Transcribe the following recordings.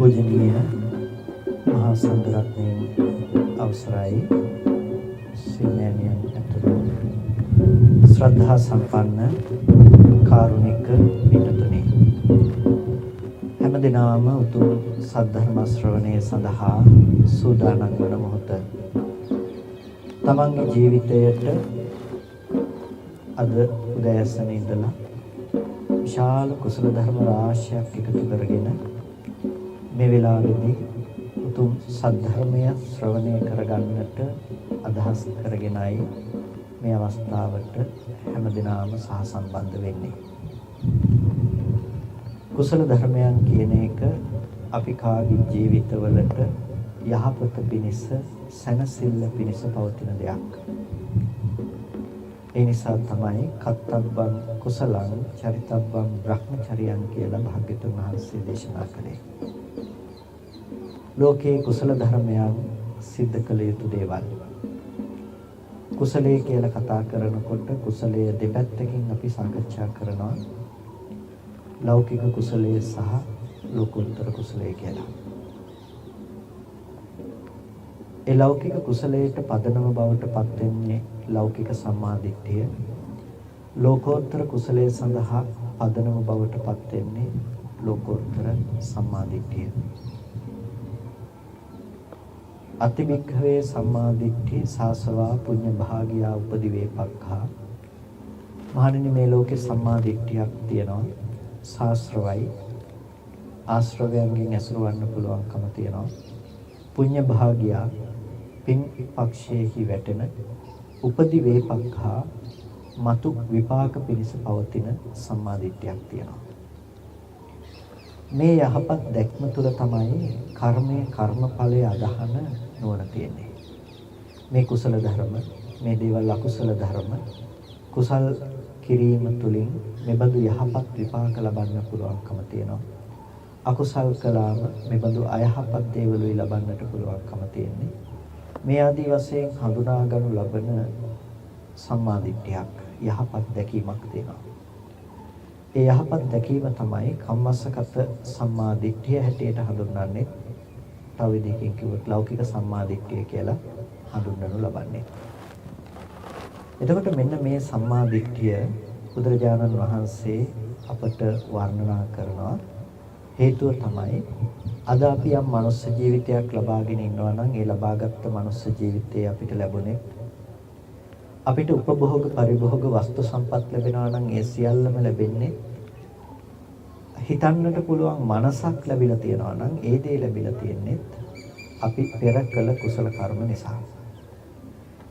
पूजनीय මහා සංඝරත්නයේ අවසරයි සිනෑනියන් ඇතුළු ශ්‍රද්ධා සම්පන්න කාරුණික පිටුතුනි හැම දිනම උතුම් සද්ධර්ම ශ්‍රවණය සඳහා සූදානම් වන මොහොත තමන්ගේ ජීවිතයට අද උදෑසන ඉඳලා විශාල කුසල ධර්ම රාශියක් එකතු කරගෙන මේ වෙලාවේදී උතුම් සද්ධර්මය ශ්‍රවණය කරගන්නට අදහස් කරගෙනයි මේ අවස්ථාවට හැමදෙනාම සහසම්බන්ධ වෙන්නේ. කුසල ධර්මයන් කියන එක අපි කාගේ ජීවිතවලට යහපත පිණිස සැනසෙල්ල පිණිස පවතින දෙයක්. ඒ නිසා තමයි කත්තබ්බං කුසලං චරිතබ්බං බ්‍රහ්මචර්යං කියලා භාග්‍යවතුන් වහන්සේ දේශනා කළේ. ලෝකේ කුසල ධර්මයන් සිද්ධ කළ යුතු දේවල්. කුසලයේ කියලා කතා කරනකොට කුසලයේ දෙපැත්තකින් අපි සාකච්ඡා කරනවා. ලෞකික කුසලයේ සහ ලෝකෝත්තර කුසලයේ කියලා. ඒ ලෞකික කුසලයට පදනම බවට පත් වෙන්නේ ලෞකික සම්මාදිට්ඨිය. ලෝකෝත්තර කුසලයේ සඳහා පදනම බවට පත් වෙන්නේ ලෝකෝත්තර සම්මාදිට්ඨිය. අතිවික්ඛවේ සම්මාදිට්ඨි සාසවා පුඤ්ඤ භාගියා උපදිවේපක්ඛා. මහණෙනි මේ ලෝකේ සම්මාදිට්ඨියක් තියෙනවා. ශාස්ත්‍රවයි ආශ්‍රවයන්ගෙන් ඇසුරවන්න පුළුවන්කම තියෙනවා. පුඤ්ඤ භාගියා පින් පක්ෂයේහි වැටෙන උපදිවේපක්ඛා මතු විපාක පිණිස පවතින සම්මාදිට්ඨියක් තියෙනවා. මේ යහපත් දැක්ම තුළ තමයි කර්මයේ කර්මඵලයේ අදහන නුවණ තියෙන්නේ. මේ කුසල ධර්ම, මේ දේවල් අකුසල ධර්ම කුසල් කිරීම තුළින් මෙබඳු යහපත් විපාක ලබන්න පුළුවන්කම තියෙනවා. අකුසල් කළාම මෙබඳු අයහපත් දේවලුයි ලබන්නට පුළුවන්කම තියෙන්නේ. මේ ආදී වශයෙන් හඳුනා ගනු ලබන සම්මාදිට්ඨියක් යහපත් දැකීමක් තියෙනවා. ඒ යහපත් දැකීම තමයි කම්මස්සගත සම්මාදිට්ඨිය හැටියට හඳුන්වන්නේ. තව විදිහකින් කිව්වොත් ලෞකික සම්මාදිට්ඨිය කියලා හඳුන්වනු ලබන්නේ. එතකොට මෙන්න මේ සම්මාදිට්ඨිය බුදුරජාණන් වහන්සේ අපට වර්ණනා කරනවා. හේතුව තමයි අද අපි යම් මනුස්ස ජීවිතයක් ලබාගෙන ඉන්නවා නම් ඒ ලබාගත් මනුස්ස ජීවිතයේ අපිට ලැබුණේ අපිට උපභෝග පරිභෝග වස්තු සම්පත් ලැබෙනවා නම් ඒ සියල්ලම ලැබෙන්නේ හිතන්නට පුළුවන් මනසක් ලැබිලා තියෙනවා නම් ඒ දේ ලැබිලා තියෙන්නේ අපි පෙර කළ කුසල කර්ම නිසා.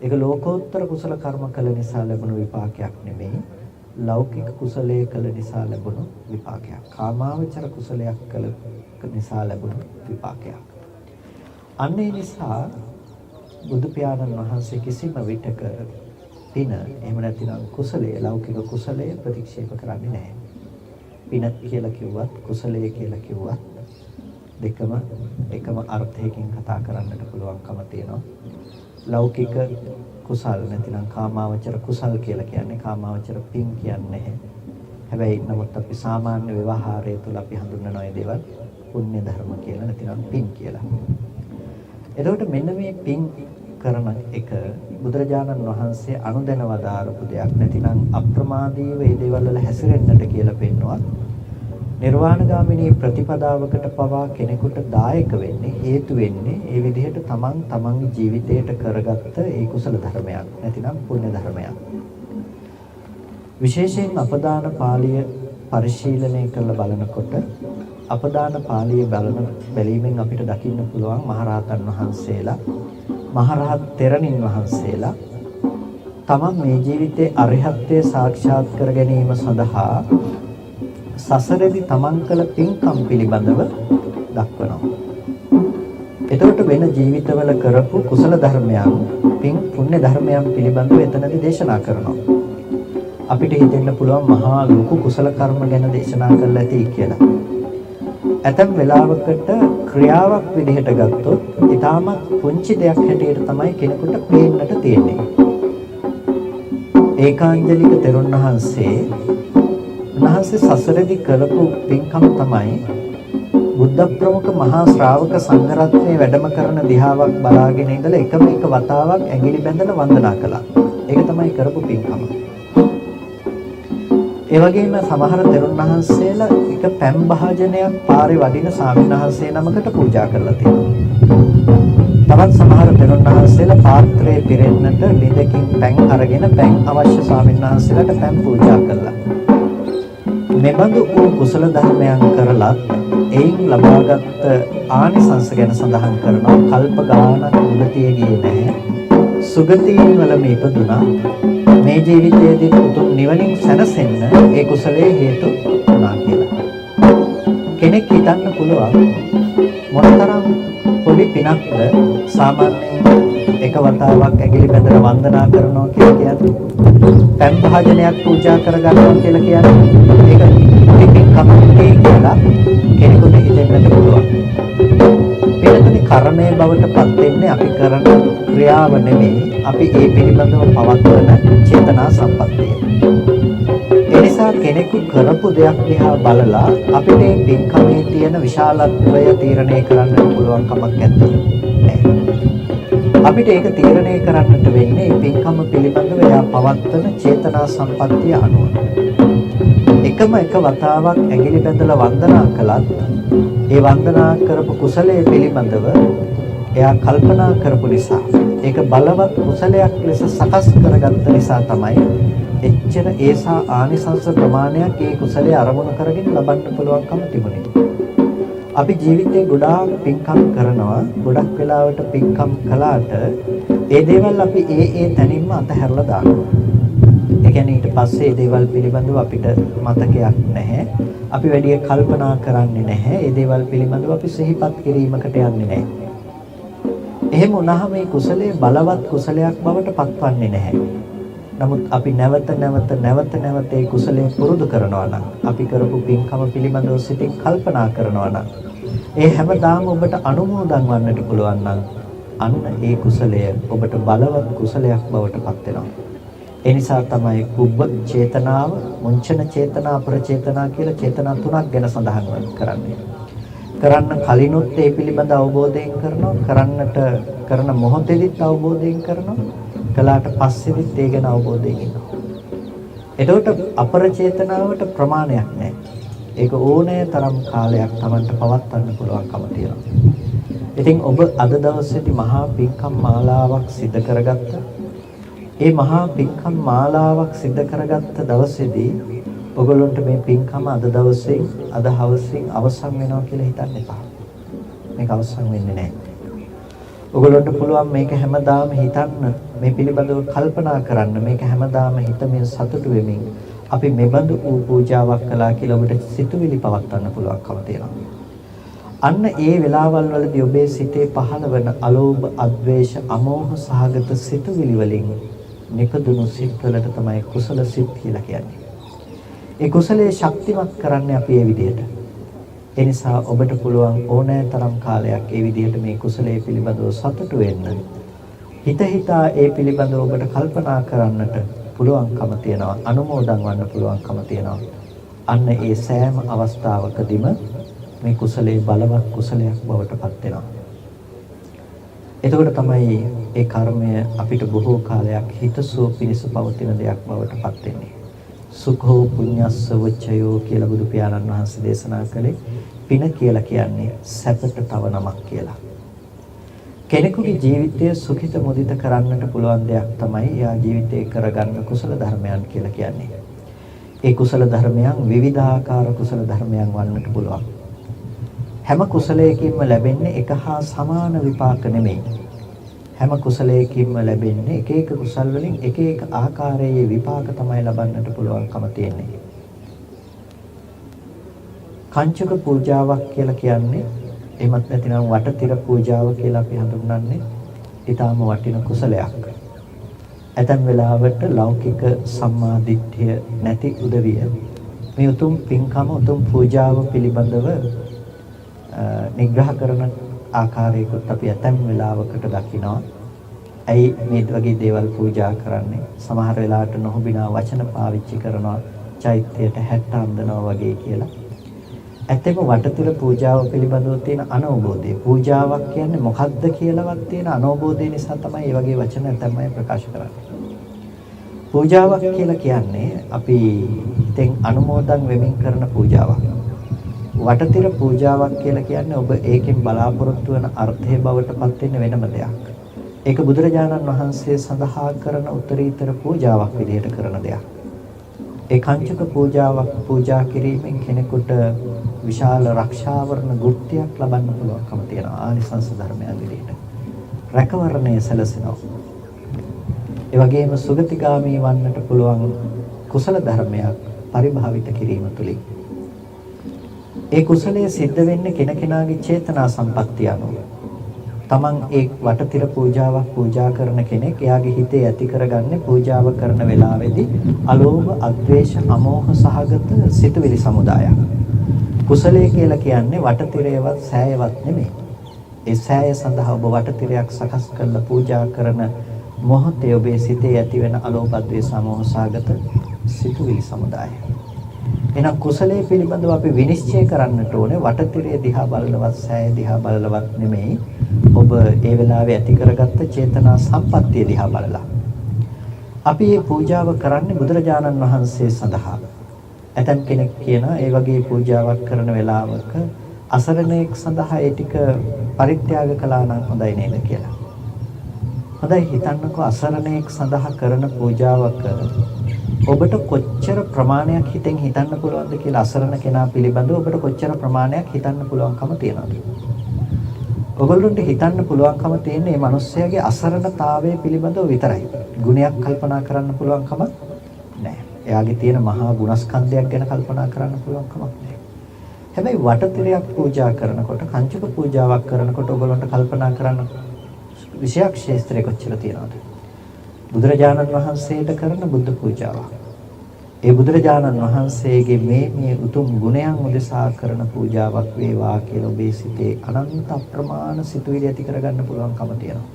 ඒක ලෝකෝත්තර කුසල කර්ම කළ නිසා ලැබුණු විපාකයක් නෙමෙයි. ලෞකික කුසලයේ කළ නිසා ලැබුණු විපාකයක්. කාමාවචර කුසලයක් කළ නිසා ලැබුණු විපාකයක්. අන්න ඒ නිසා බුදු පියාණන් වහන්සේ කිසිම විටක පින එහෙම නැතිනම් කුසලයේ ලෞකික කුසලයේ ප්‍රතික්ෂේප කරන්නේ නැහැ. පින කියලා කිව්වත් කුසලයේ කියලා කිව්වත් දෙකම එකම අර්ථයකින් කතා කරන්නට පුළුවන්කම තියෙනවා. ලෞකික කුසල් නැතිනම් කාමාවචර කුසල් කියලා කියන්නේ කාමාවචර පින් කියන්නේ. හැබැයි නමුත් අපි සාමාන්‍ය ව්‍යවහාරය තුළ අපි හඳුන්වන ඒ දේවල් පුණ්‍ය ධර්ම කියලා නැතිනම් පින් කියලා. එතකොට මෙන්න මේ පින් කරන එක බුදුරජාණන් වහන්සේ අනුදැන වදාරපු දෙයක් නැතිනම් අප්‍රමාදීව මේ දේවල් වල හැසිරෙන්නට කියලා පෙන්වුවා. නිර්වාණගාමිනී ප්‍රතිපදාවකට පවා කෙනෙකුට දායක වෙන්නේ හේතු වෙන්නේ ඒ විදිහට තමන්ගේ ජීවිතයට කරගත්ත ඒ කුසල ධර්මයක් නැතිනම් පුණ්‍ය ධර්මයක්. විශේෂයෙන් අපදාන පාළිය පරිශීලනය කරලා බලනකොට අපදාන පාළිය බැලීමෙන් අපිට දකින්න පුළුවන් මහරහතන් වහන්සේලා මහරහත් තෙරණින් වහන්සේලා තමන් මේ ජීවිතයේ අරිහත්ත්වය සාක්ෂාත් කර ගැනීම සඳහා සසරේදී තමන් කළ පින්කම් පිළිබඳව දක්වනවා. එතකොට වෙන ජීවිතවල කරපු කුසල ධර්මයන්, පින් පුණ්‍ය ධර්මයන් පිළිබඳව එතනදී දේශනා කරනවා. අපිට හිතෙන්න පුළුවන් මහා ලොකු කුසල කර්ම ගැන දේශනා කරලා ඇති කියලා. ඇතැම් වෙලාවකට ක්‍රියාවක් විදිහට ගත්තොත් ඊටමත් පුංචි දෙයක් හැටියට තමයි කෙනෙකුට පේන්නට තියෙන්නේ. ඒකාංජලික තෙරුන් වහන්සේ සසරේදී කළපු පින්කම් තමයි බුද්ධ ප්‍රමුඛ මහා ශ්‍රාවක සංඝරත්නයේ වැඩම කරන දිහාවක් බලාගෙන ඉඳලා එකම එක වතාවක් ඇඟිලි බැඳලා වන්දනා කළා. ඒක තමයි කරපු පින්කම. ඒ වගේම සමහර තෙරුන් වහන්සේලා එක පැන් භාජනයක් පාරේ වඩින ස්වාමීන් වහන්සේ නමකට පූජා කරලා තියෙනවා. තවත් සමහර තෙරුන් වහන්සේලා පාත්‍රයේ පිරෙන්නට ලිඳකින් පැන් අරගෙන පැන් අවශ්‍ය ස්වාමීන් වහන්සේලාට පැන් පූජා කළා. මෙබඳු වූ කුසල ධර්මයන් කරලා එයින් ලබාගත් ආනිසංස ගැන සඳහන් කරනවා. කල්ප ගානක් උගතිය ගියේ නැහැ. සුගතියින් වලම ඉපදුනා. මේ ජීවිතයේදී උතුම් නිවනින් සැනසෙන්න ඒ කුසලයේ හේතු වුණා කියලා. කෙනෙක් හිතන්න පුළුවන් මොනතරම් පොඩි පිනක්ද සාමාන්‍යයෙන් එක වතාවක් ඇඟිලි බැඳලා වන්දනා කරනවා කියලා කියන්නේ. පැන් භාජනයක් පූජා කරගන්නවා කියලා කියන්නේ ඒක පින්කමක් කියලා කෙනෙකුට හිතෙන්නත් පුළුවන්. පිළිතුරේ කර්මයේ බවට පත් වෙන්නේ අපි කරන ක්‍රියාව නෙමෙයි, අපි ඒ පිළිබඳව පවත්වන චේතනා සම්පත්තිය. ඒ නිසා කෙනෙකු කරපු දෙයක් දිහා බලලා අපිට මේ පින්කමේ තියෙන විශාලත්වය තීරණය කරන්න පුළුවන් කමක් නැත්තේ. අපිට ඒක තීරණය කරන්නට වෙන්නේ මේ පින්කම පිළිබඳව එයා පවත්වන චේතනා සම්පත්තිය අනුව. එකම එක වතාවක් ඇඟිලි බැඳලා වන්දනා කළත් ඒ වන්දනා කරපු කුසලයේ පිළිබඳව එයා කල්පනා කරපු නිසා, ඒක බලවත් කුසලයක් ලෙස සකස් කරගත්ත නිසා තමයි එච්චර ඒසා ආනිසංස ප්‍රමාණයක් ඒ කුසලයේ අරමුණු කරගෙන ලබන්න පුළුවන්කම තිබුණේ. අපි ජීවිතේ ගොඩාක් පින්කම් කරනවා. ගොඩක් වෙලාවට පින්කම් කළාට ඒ දේවල් අපි ඒ තැනින්ම අතහැරලා දානවා. ඒ කියන්නේ ඊට පස්සේ ඒ දේවල් පිළිබඳව අපිට මතකයක් නැහැ. අපි වැඩි කල්පනා කරන්නේ නැහැ. ඒ දේවල් පිළිබඳව අපි සිහිපත් කිරීමකට යන්නේ නැහැ. එහෙම වුණාම මේ කුසලයේ බලවත් කුසලයක් බවට පත්වන්නේ නැහැ. නමුත් අපි නැවත ඒ කුසලයේ පුරුදු කරනවා නම්, අපි කරපු පින්කම පිළිබඳව සිතින් කල්පනා කරනවා නම්, ඒ හැමදාම ඔබට අනුමෝදන් වන්නට පුළුවන් නම් අන්න ඒ කුසලය ඔබට බලවත් කුසලයක් බවට පත් වෙනවා. ඒ නිසා තමයි කුබ්බ චේතනාව, මුංචන චේතනා, අපරචේතනා කියලා චේතනා තුනක් ගැන සඳහන් කරන්නේ. කරන්න කලිනුත් ඒ පිළිබඳ අවබෝධයෙන් කරනවා, කරන්නට කරන මොහොතේදීත් අවබෝධයෙන් කරනවා, කළාට පස්සේදීත් ඒ ගැන අවබෝධයෙන් ඉන්නවා. එතකොට අපරචේතනාවට ප්‍රමාණයක් නැහැ. ඒක ඕනෑ තරම් කාලයක් Tamanට පවත්වන්න පුළුවන්කම තියෙනවා. ඉතින් ඔබ අද දවසේදී මහා පින්කම් මාලාවක් සිදු කරගත්තා. ඒ මහා පින්කම් මාලාවක් සිදු කරගත්ත දවසේදී ඔයගොල්ලන්ට මේ පින්කම අද දවසේ අද හවසින් අවසන් වෙනවා කියලා හිතන්න එපා. මේක අවසන් වෙන්නේ නැහැ. ඔයගොල්ලන්ට පුළුවන් මේක හැමදාම හිතන්න, මේ පිළිබඳව කල්පනා කරන්න, මේක හැමදාම හිතමින් සතුටු වෙමින් අපි මෙබඳු වූ පූජාවක් කළා කියලා ඔබට සිතුවිලි පවත්වන්න පුළුවන්කම තියෙනවා. අන්න ඒ වෙලාවල් වලදී ඔබේ සිතේ පහළ වෙන අලෝභ, අද්වේෂ, අමෝහ සහගත සිතුවිලි වලින් නිපදුණු සිත්වලට තමයි කුසල සිත් කියලා කියන්නේ. ඒ කුසලයේ ශක්තිමත් කරන්නේ අපි ඒ විදිහට. ඒ නිසා ඔබට පුළුවන් ඕනෑ තරම් කාලයක් ඒ විදිහට මේ කුසලයේ පිළිබඳව සතුටු වෙන්න. හිතා ඒ පිළිබඳව ඔබට කල්පනා කරන්නට පුළුවන්කම තියෙනවා, අනුමෝදන් වන්න පුළුවන්කම තියෙනවා. අන්න ඒ සෑම අවස්ථාවකදීම මේ කුසලයේ බලවත් කුසලයක් බවට පත් වෙනවා. එතකොට තමයි ඒ කර්මය අපිට බොහෝ කාලයක් හිතසුව පිණිස පවතින දෙයක් බවට පත් වෙන්නේ. සුඛෝ පුඤ්ඤස්ස වච්චයෝ කියලා බුදු පියාණන් වහන්සේ දේශනා කළේ පින කියලා කියන්නේ සැපට තව නමක් කියලා. කෙනෙකුගේ ජීවිතය සුඛිත මුදිත කරන්නට පුළුවන් දෙයක් තමයි එයා ජීවිතේ කරගන්න කුසල ධර්මයන් කියලා කියන්නේ. ඒ කුසල ධර්මයන් විවිධාකාර කුසල ධර්මයන් වන්නට පුළුවන්. හැම කුසලයකින්ම ලැබෙන්නේ එක හා සමාන විපාක නෙමෙයි. හැම කුසලයකින්ම ලැබෙන්නේ එක එක කුසල් වලින් එක එක ආකාරයේ විපාක තමයි ලබන්නට පුළුවන්කම තියෙන්නේ. කංචක පූජාවක් කියලා කියන්නේ, එහෙමත් නැතිනම් වටතිර පූජාව කියලා අපි හඳුන්වන්නේ ඊටාම වටින කුසලයක්. ඇතැම් වෙලාවට ලෞකික සම්මා දිට්ඨිය නැති උදවිය මේ උතුම් පින්කම, උතුම් පූජාව පිළිබඳව නිග්‍රහ කරන ආකාරයකට අපි ඇතැම් වෙලාවකට දකිනවා. ඇයි මේ වගේ දේවල් පූජා කරන්නේ? සමහර වෙලාවට නොහොබිනා වචන පාවිච්චි කරනවා, චෛත්‍යයට හැට්ට අඳනවා වගේ කියලා. ඇත්තම වටතිර පූජාව පිළිබඳව තියෙන අනවබෝධය. පූජාවක් කියන්නේ මොකක්ද කියලාවත් තියෙන අනවබෝධය නිසා තමයි මේ වගේ වචන තමයි ප්‍රකාශ කරන්නේ. පූජාවක් කියලා කියන්නේ අපි හිතෙන් අනුමෝදන් වෙමින් කරන පූජාවක්. වටතිර පූජාවක් කියලා කියන්නේ ඔබ ඒකෙන් බලාපොරොත්තු වෙන අර්ථය බවට පත් වෙන වෙනම දෙයක්. ඒක බුදුරජාණන් වහන්සේ සඳහා කරන උත්තරීතර පූජාවක් විදිහට කරන දෙයක්. ඒ කංචක පූජාවක් පූජා කිරීමෙන් කෙනෙකුට විශාල රක්ෂාවරණ ගුප්තියක් ලබන්න පුළුවන්කම තියෙනවා ආනිසංස ධර්මයන් විදිහට. රැකවරණය සැලසෙනවා. ඒ වගේම සුගතිගාමී වන්නට පුළුවන් කුසල ධර්මයක් පරිභාවිත කිරීම තුළින්. ඒ කුසලයේ සිද්ධ වෙන්නේ කෙනකෙනාගේ චේතනා සම්පත්තිය අනුව. තමන් ඒ වටතිර පූජාවක් පූජා කරන කෙනෙක් එයාගේ හිතේ ඇති කරගන්නේ පූජාව කරන වෙලාවේදී අලෝභ, අද්වේෂ, අමෝහ සහගත සිතුවිලි සමුදායක්. කුසලයේ කියලා කියන්නේ වටතිරයවත් සෑයවත් නෙමෙයි. ඒ සෑය සඳහා ඔබ වටතිරයක් සකස් කරලා පූජා කරන මොහොතේ ඔබේ සිතේ ඇති වෙන අලෝභ, අද්වේෂ, අමෝහ සහගත සිතුවිලි සමුදාය. එහෙනම් කුසලයේ පිළිබඳව අපි විනිශ්චය කරන්නට ඕනේ වටතිරය දිහා බලලවත් සෑය දිහා බලලවත් නෙමෙයි. ඔබ ඒ වෙලාවේ ඇති කරගත්ත චේතනා සම්පත්තිය දිහා බලලා. අපි මේ පූජාව කරන්නේ බුදුරජාණන් වහන්සේ සඳහා. ඇතම් කෙනෙක් කියනවා ඒ වගේ පූජාවක් කරන වෙලාවක අසරණයෙක් සඳහා ඒ ටික පරිත්‍යාග කළා නම් හොඳයි නේද කියලා. හොඳයි හිතන්නකෝ අසරණයෙක් සඳහා කරන පූජාවක ඔබට කොච්චර ප්‍රමාණයක් හිතෙන් හිතන්න පුළුවන්ද කියලා අසරණ කෙනා පිළිබඳව ඔබට කොච්චර ප්‍රමාණයක් හිතන්න පුළුවන්කම තියෙනවද? ඔයගොල්ලන්ට හිතන්න පුළුවන්කම තියෙන්නේ මේ මිනිස්යාගේ අසරණතාවය පිළිබඳව විතරයි. ගුණයක් කල්පනා කරන්න පුළුවන්කම නැහැ. එයාගේ තියෙන මහා ගුණස්කන්ධයක් ගැන කල්පනා කරන්න පුළුවන්කමක් නැහැ. හැබැයි වටතිරයක් පූජා කරනකොට, කංචක පූජාවක් කරනකොට ඔයගොල්ලන්ට කල්පනා කරන්න විශේෂ ක්ෂේත්‍රයක් කොච්චර තියෙනවද? බුදුරජාණන් වහන්සේට කරන බුද්ධ පූජාවක්. ඒ බුදුරජාණන් වහන්සේගේ මේ උතුම් ගුණයන් උදෙසා කරන පූජාවක් වේවා කියලා ඔබේ සිතේ අනන්ත අප්‍රමාණ සිතුවිලි ඇති කරගන්න පුළුවන්කම තියෙනවා.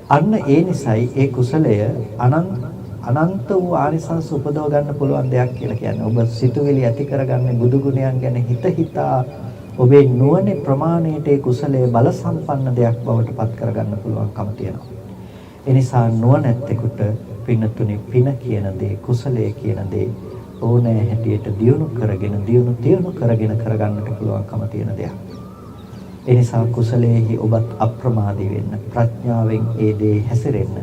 අන්න ඒ නිසයි ඒ කුසලය අනන්ත වූ ආනිසංස උපදව ගන්න පුළුවන් දෙයක් කියලා කියන්නේ. ඔබ සිතුවිලි ඇති කරගන්නේ බුදු ගුණයන් ගැන හිතා ඔබේ නුවණේ ප්‍රමාණයට ඒ කුසලයේ බල සම්පන්න දෙයක් බවට පත් කරගන්න පුළුවන්කම තියෙනවා. ඒ නිසා නුවණැත්තෙකුට පින්නතුනි පින කියන දේ කුසලයේ කියන දේ ඕනෑ හැටියට දියුණු කරගෙන කරගන්නට පුළුවන්කම තියෙන දෙයක්. ඒ නිසා කුසලයේහි ඔබත් අප්‍රමාදී වෙන්න ප්‍රඥාවෙන් ඒ දේ හැසිරෙන්න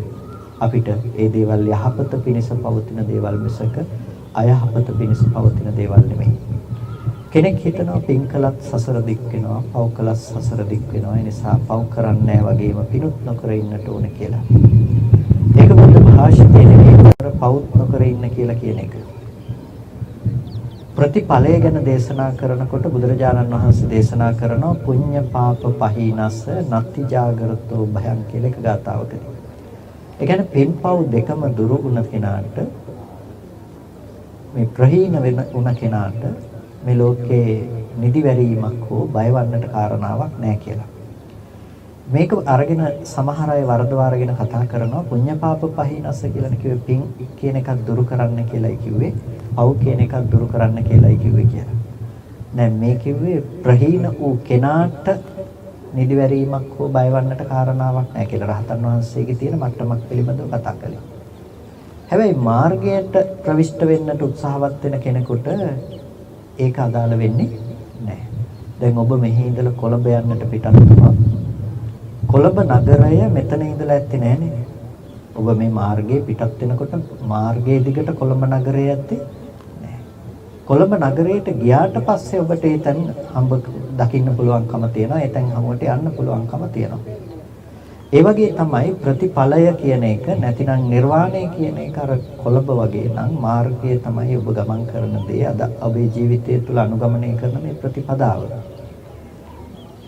අපිට ඒ දේවල් යහපත පිණිස පවතින දේවල් මිසක අයහපත පිණිස පවතින දේවල් නෙමෙයි. කෙනෙක් හිතනවා පින් කළත් සසර දික් වෙනවා, පව් කළත් සසර දික් වෙනවා. ඒ නිසා පව් කරන්නේ නැහැ වගේම පිනුත් නොකර ඉන්නට ඕන කියලා. ඒක බුද්ධ භාෂිතයේ නෙමෙයි පවුත් නොකර ඉන්න කියලා කියන එක. ප්‍රතිඵලය ගැන දේශනා කරනකොට බුදුරජාණන් වහන්සේ දේශනා කරනවා පුඤ්ඤ පාප පහිනස්ස නත්ති ජාගරතෝ භයං කියලා එක ගාතාවකදී. ඒ කියන්නේ පින් පව් දෙකම දුරු වුණ කෙනාට මේ ප්‍රහීන වුණ කෙනාට මේ ලෝකේ නිදිවැරීමක් හෝ බයවන්නට කාරණාවක් නැහැ කියලා. මේක අරගෙන සමහර අය වරදවා අරගෙන කතා කරනවා පුඤ්ඤපාප පහිනස්ස කියලා කිව්වේ පින් කියන එකක් දුරු කරන්න කියලායි කිව්වේ, පව් කියන එකක් දුරු කරන්න කියලායි කිව්වේ කියලා. දැන් මේ කිව්වේ ප්‍රහීන වූ කෙනාට නිදිවැරීමක් හෝ බයවන්නට කාරණාවක් නැහැ කියලා රහතන් වහන්සේගේ තියෙන මට්ටමක් පිළිබඳව කතා කළේ. හැබැයි මාර්ගයට ප්‍රවිෂ්ඨ වෙන්නට උත්සාහවත් වෙන කෙනෙකුට ඒක අදාළ වෙන්නේ නැහැ. දැන් ඔබ මෙහි ඉඳලා කොළඹ යන්නට පිටත් වුණා. කොළඹ නගරය මෙතන ඉඳලා ඇත්තේ නැහනේ. ඔබ මේ මාර්ගයේ පිටත් වෙනකොට මාර්ගයේ දිගට කොළඹ නගරය ඇත්තේ නැහැ. කොළඹ නගරයට ගියාට පස්සේ ඔබට ඒ තැන් දකින්න පුළුවන්කම තියෙනවා. ඒ තැන් හමුවට යන්න පුළුවන්කම තියෙනවා. ඒ වගේ තමයි ප්‍රතිඵලය කියන එක නැතිනම් නිර්වාණය කියන එක අර කොළඹ වගේ නම් මාර්ගය තමයි ඔබ ගමන් කරන දේ අද ඔබේ ජීවිතය තුළ අනුගමනය කරන මේ ප්‍රතිපදාව.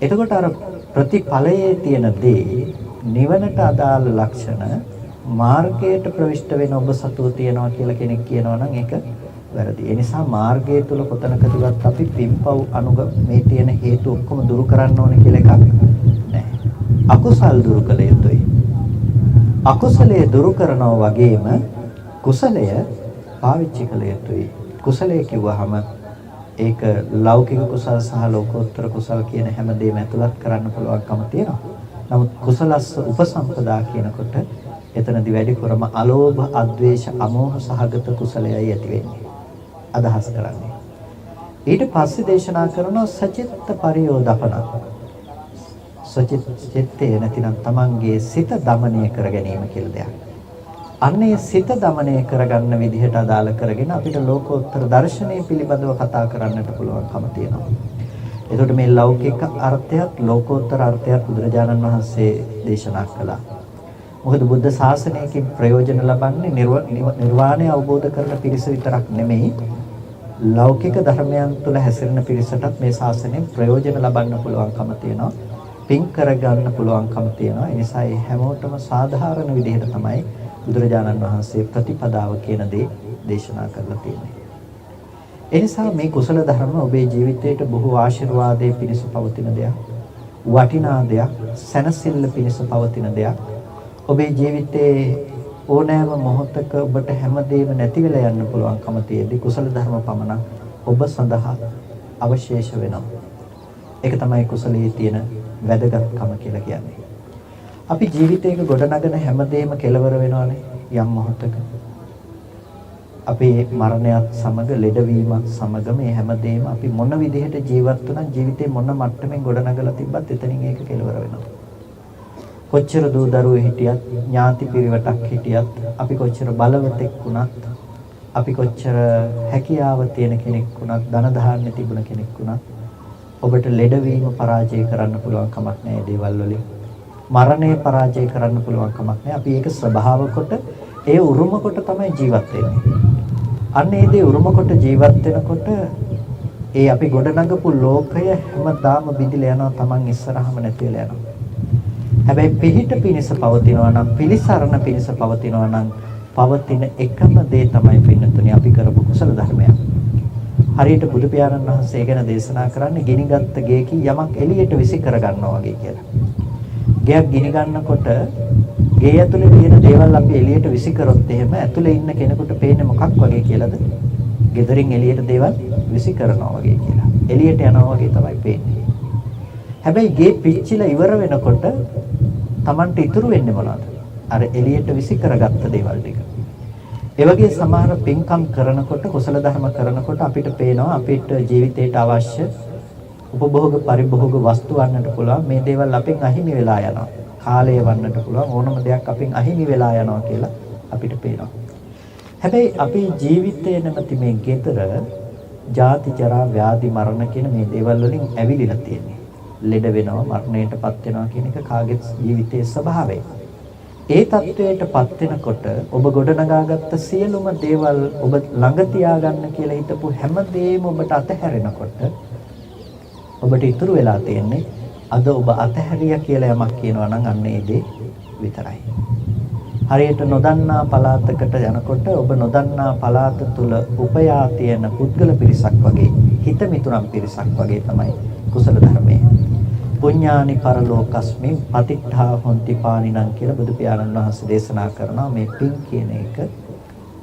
එතකොට අර ප්‍රතිඵලයේ තියෙන දේ නිවනට අදාළ ලක්ෂණ මාර්ගයට ප්‍රවිෂ්ඨ වෙන ඔබ සතුව තියනවා කියලා කෙනෙක් කියනවා නම් ඒක වැරදි. ඒ නිසා මාර්ගය තුළ කොතනකදවත් අපි පින්පව් මේ තියෙන හේතු ඔක්කොම දුරු කරන්න ඕනේ කියලා එකක් නැහැ. අකුසල් දුරු කළ යුතුයි. අකුසලයේ දුරු කරනවා වගේම කුසලය පාවිච්චි කළ යුතුයි. කුසලය කිව්වහම ඒක ලෞකික කුසල සහ ලෝකෝත්තර කුසල කියන හැම දෙයක්ම ඇතුළත් කරන්න පුළුවන්කම තියෙනවා. නමුත් කුසලස්ස උපසම්පදා කියනකොට එතනදී වැඩිපුරම අලෝභ, අද්වේෂ, අමෝහ සහගත කුසලයයි ඇති වෙන්නේ. අදහස් කරන්නේ. ඊට පස්සේ දේශනා කරනවා සචිත්ත පරියෝදපන. සචිත්තේ නැතිනම් තමන්ගේ සිත දමනය කර ගැනීම කියලා දෙයක්. අන්නේ සිත දමනය කරගන්න විදිහට අදාළ කරගෙන අපිට ලෝකෝත්තර දර්ශනය පිළිබඳව කතා කරන්නට පුළුවන්කම තියෙනවා. එතකොට මේ ලෞකික අර්ථයත් ලෝකෝත්තර අර්ථයත් බුදුරජාණන් වහන්සේ දේශනා කළා. මොකද බුද්ධ ශාසනයකින් ප්‍රයෝජන ලබන්නේ නිර්වාණය අවබෝධ කරන පිරිස විතරක් නෙමෙයි, ලෞකික ධර්මයන් තුළ හැසිරෙන පිරිසටත් මේ ශාසනයෙන් ප්‍රයෝජන ලබන්න පුළුවන්කම තියෙනවා. පින් කරගන්න පුළුවන්කම තියෙනවා. ඒ නිසා මේ හැමෝටම සාධාරණ විදිහට තමයි බුදුරජාණන් වහන්සේ ප්‍රතිපදාව කියන දේ දේශනා කරලා තියෙන්නේ. ඒ නිසා මේ කුසල ධර්ම ඔබේ ජීවිතයට බොහෝ ආශිර්වාදයේ පිණිස පවතින දෙයක්, වටිනා දෙයක්, සැනසෙල්ල පිණිස පවතින දෙයක්. ඔබේ ජීවිතයේ ඕනෑම මොහොතක ඔබට හැමදේම නැති වෙලා යන්න පුළුවන්කම තියෙද්දි කුසල ධර්ම පමණ ඔබ සඳහා අවශේෂ වෙනවා. ඒක තමයි කුසලයේ තියෙන වැදගත්කම කියලා කියන්නේ. අපි ජීවිතයක ගොඩනගන හැමදේම කෙලවර වෙනවානේ යම් මොහොතක. අපේ මරණයත් සමග ලෙඩවීමත් සමග මේ හැමදේම අපි මොන විදිහට ජීවත් වුණත් ජීවිතේ මොන මට්ටමින් ගොඩනගලා තිබ්බත් එතනින් ඒක කෙලවර වෙනවා. කොච්චර දූ දරුවෝ හිටියත්, ඥාති පිරිවටක් හිටියත්, අපි කොච්චර බලවතෙක් වුණත්, අපි කොච්චර හැකියාව තියෙන කෙනෙක් වුණත්, ධන ධාන්‍ය තිබුණ කෙනෙක් වුණත් ඔබට ලෙඩවීම පරාජය කරන්න පුළුවන් කමක් නැහැ දේවල් වලින්. මරණය පරාජය කරන්න පුළුවන් කමක් නැහැ. අපි ඒක ස්වභාව කොට, ඒ උරුම කොට තමයි ජීවත් වෙන්නේ. අන්න ඒ දේ උරුම කොට ජීවත් වෙනකොට ඒ අපි ගොඩනගපු ලෝකය හැමදාම බිඳිලා යනවා, Taman ඉස්සරහම නැති වෙලා යනවා. හැබැයි පිහිට පිණිස පවතිනවා නම්, පිළිසරණ පිණිස පවතිනවා නම් පවතින එකම දේ තමයි පින්නතුනි අපි කරපු කුසල ධර්මයක්. හරියට බුදු පියාණන් වහන්සේ ගැන දේශනා කරන්නේ ගිනිගත් ගෙයකින් යමක් එළියට විසි කර ගන්නවා වගේ කියලා. ගෙයක් ගිනි ගන්නකොට ගේ ඇතුලේ තියෙන දේවල් අපි එළියට විසි කරොත් එහෙම ඇතුලේ ඉන්න කෙනෙකුට පේන්නේ මොකක් වගේ කියලාද? ගෙදරින් එළියට දේවල් විසි කරනවා වගේ කියලා. එළියට යනවා වගේ තමයි පේන්නේ. හැබැයි ගේ පිච්චිලා ඉවර වෙනකොට Tamanට ඉතුරු වෙන්නේ මොනවද? අර එළියට විසි කරගත්ත දේවල් ටික. ඒ වගේ සමහර පින්කම් කරනකොට, කුසල ධර්ම කරනකොට අපිට පේනවා අපිට ජීවිතයට අවශ්‍ය උපභෝග පරිභෝග වස්තු වන්නට පුළුවන්. මේ දේවල් අපෙන් අහිමි වෙලා යනවා. කාලය වන්නට පුළුවන්. ඕනම දෙයක් අපෙන් අහිමි වෙලා යනවා කියලා අපිට පේනවා. හැබැයි අපේ ජීවිතයේ නැමැති මේ ගෙදර ජාති ජරා ව්‍යාධි මරණ කියන මේ දේවල් වලින් ඇවිලිලා තියෙන්නේ. ලෙඩ වෙනවා, මරණයටපත් වෙනවා කියන එක කාගේ ජීවිතයේ ස්වභාවය. ඒ தത്വයටපත් වෙනකොට ඔබ ගොඩනගාගත්ත සියලුම දේවල් ඔබ ළඟ තියාගන්න කියලා හිතපු හැමදේම ඔබට අතහැරෙනකොට ඔබට ඉතුරු වෙලා තියෙන්නේ අද ඔබ අතහැරියා කියලා යමක් කියනවා නම් අන්න ඒ දේ විතරයි. හරියට නොදන්නා පළාතකට යනකොට ඔබ නොදන්නා පළාත තුල උපයා තියෙන පුද්ගල පිරිසක් වගේ, හිත මිතුරන් පිරිසක් වගේ තමයි කුසල ධර්මයේ. පුඤ්ඤානි පරලෝකස්මි පතිට්ඨා හොන්ති පානිනං කියලා බුදු පියාණන් වහන්සේ දේශනා කරනවා. මේ පින් කියන එක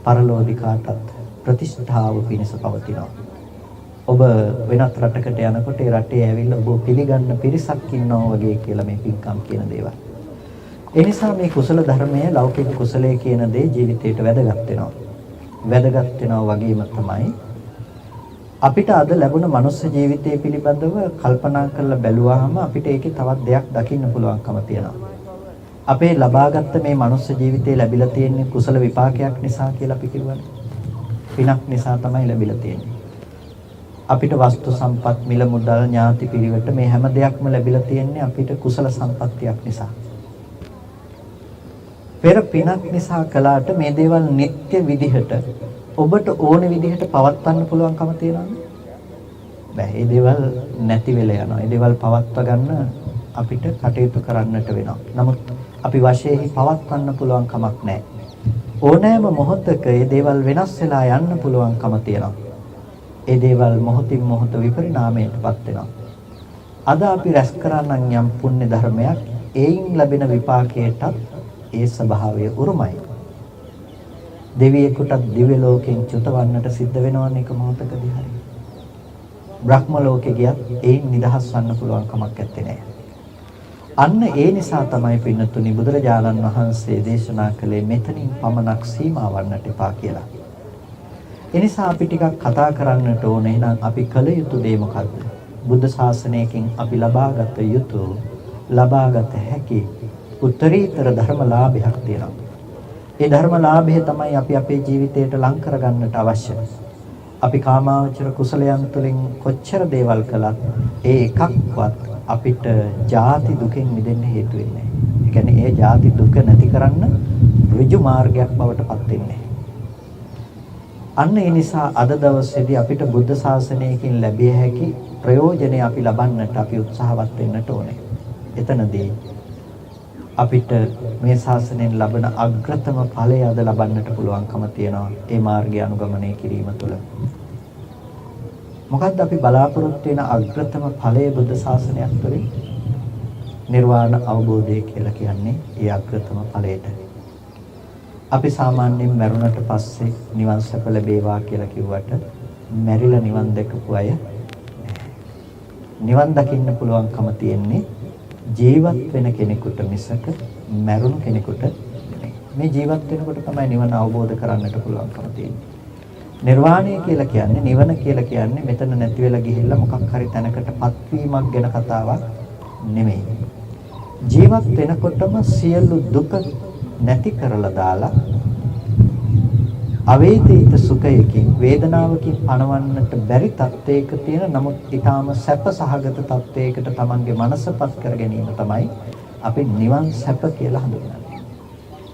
පරලෝකිකාටත් ප්‍රතිෂ්ඨාව පිණිස පවතිනවා. ඔබ වෙනත් රටකට යනකොට ඒ රටේ ඇවිල්ලා ඔබ පිළිගන්න පිරිසක් ඉන්නවා වගේ කියලා මේ පින්කම් කියන දේවල්. ඒ නිසා මේ කුසල ධර්මයේ ලෞකික කුසලයේ කියන දේ ජීවිතයට වැදගත් වෙනවා. වැදගත් වෙනවා වගේම තමයි අපිට අද ලැබුණ මනුස්ස ජීවිතය පිළිබඳව කල්පනා කරලා බැලුවාම අපිට ඒකේ තවත් දෙයක් දකින්න පුළුවන්කම තියෙනවා. අපේ ලබාගත් මේ මනුස්ස ජීවිතේ ලැබිලා තියෙන්නේ කුසල විපාකයක් නිසා කියලා අපි කියවනේ. පිනක් නිසා තමයි ලැබිලා තියෙන්නේ. අපිට වස්තු සම්පත්, මිල මුදල්, ඥාති පිරිවට මේ හැම දෙයක්ම ලැබිලා තියෙන්නේ අපිට කුසල සම්පත්තියක් නිසා. පෙර පිනක් නිසා කළාට මේ දේවල් නිත්‍ය විදිහට ඔබට ඕන විදිහට පවත්වන්න පුළුවන්කම තියෙනවද? බෑ. මේ දේවල් නැති වෙලා යනවා. මේ දේවල් පවත්වා ගන්න අපිට කටයුතු කරන්නට වෙනවා. නමුත් අපි වශයෙන් පවත්වන්න පුළුවන් කමක් නැහැ. ඕනෑම මොහොතක මේ දේවල් වෙනස් වෙලා යන්න පුළුවන්කම තියෙනවා. ඒ දේවල් මොහොතින් මොහොත විපරිණාමයටපත් වෙනවා. අද අපි රැස් කරනන් යම් පුණ්‍ය ධර්මයක් ඒයින් ලැබෙන විපාකයටත් ඒ ස්වභාවය උරුමයි. දෙවියෙකුට දිව්‍ය ලෝකෙන් චුතවන්නට සිද්ධ වෙනවනේ එක මොහොතකදී හරි. බ්‍රහ්ම ලෝකේ ගියත් ඒන් නිදහස් වන්න පුළුවන් කමක් නැත්තේ නෑ. අන්න ඒ නිසා තමයි පින්නතුනි බුදුරජාණන් වහන්සේ දේශනා කළේ මෙතනින් පමණක් සීමා වන්නට එපා කියලා. ඒ නිසා අපි ටිකක් කතා කරන්නට ඕනේ. එහෙනම් අපි කළ යුතු දේ මොකද්ද? බුද්ධ ශාසනයකින් අපි ලබාගත යුතු ලබාගත හැකි උත්තරීතර ධර්මලාභයක් තියෙනවා. ඒ ධර්මලාභය තමයි අපි අපේ ජීවිතයට ලං කරගන්නට අවශ්‍ය. අපි කාමාවචර කුසලයන් තුළින් කොච්චර දේවල් කළත් ඒ එකක්වත් අපිට ජාති දුකෙන් මිදෙන්න හේතු වෙන්නේ නැහැ. ඒ කියන්නේ ඒ ජාති දුක නැති කරන්න ඍජු මාර්ගයක් බවට පත් වෙන්නේ. අන්න ඒ නිසා අද දවසේදී අපිට බුද්ධ ශාසනයකින් ලැබිය හැකි ප්‍රයෝජනෙ අපි ලබන්නට අපි උත්සාහවත් වෙන්නට ඕනේ. එතනදී අපිට මේ ශාසනයෙන් ලබන අග්‍රතම ඵලය අද ලබන්නට පුළුවන්කම තියෙනවා ඒ මාර්ගය අනුගමනය කිරීම තුළ. මොකද්ද අපි බලාපොරොත්තු වෙන අග්‍රතම ඵලය බුද්ධ ශාසනයක් තුළින්? නිර්වාණ අවබෝධය කියලා කියන්නේ ඒ අග්‍රතම ඵලයට. අපි සාමාන්‍යයෙන් මරුණට පස්සේ නිවන් සැප ලැබේවා කියලා කිව්වට මැරිලා නිවන් දැකපු අය නිවන් දකින්න පුළුවන්කම තියෙන්නේ ජීවත් වෙන කෙනෙකුට මිසක මැරුණු කෙනෙකුට නෙමෙයි. මේ ජීවත් වෙනකොට තමයි නිවන අවබෝධ කරගන්නට පුළුවන්කම තියෙන්නේ. නිර්වාණය කියලා කියන්නේ නිවන කියලා කියන්නේ මෙතන නැති වෙලා ගිහිල්ලා මොකක් හරි තැනකටපත් වීමක් ගැන කතාවක් නෙමෙයි. ජීවත් වෙනකොටම සියලු දුක නැති කරලා දාලා අවේදිත සුඛයකින් වේදනාවකින් පණවන්නට බැරි තත්වයක තියෙන නමුත් ඊටාම සැප සහගත තත්වයකට Tamanගේ මනසපත් කර ගැනීම තමයි අපි නිවන් සැප කියලා හඳුන්වන්නේ.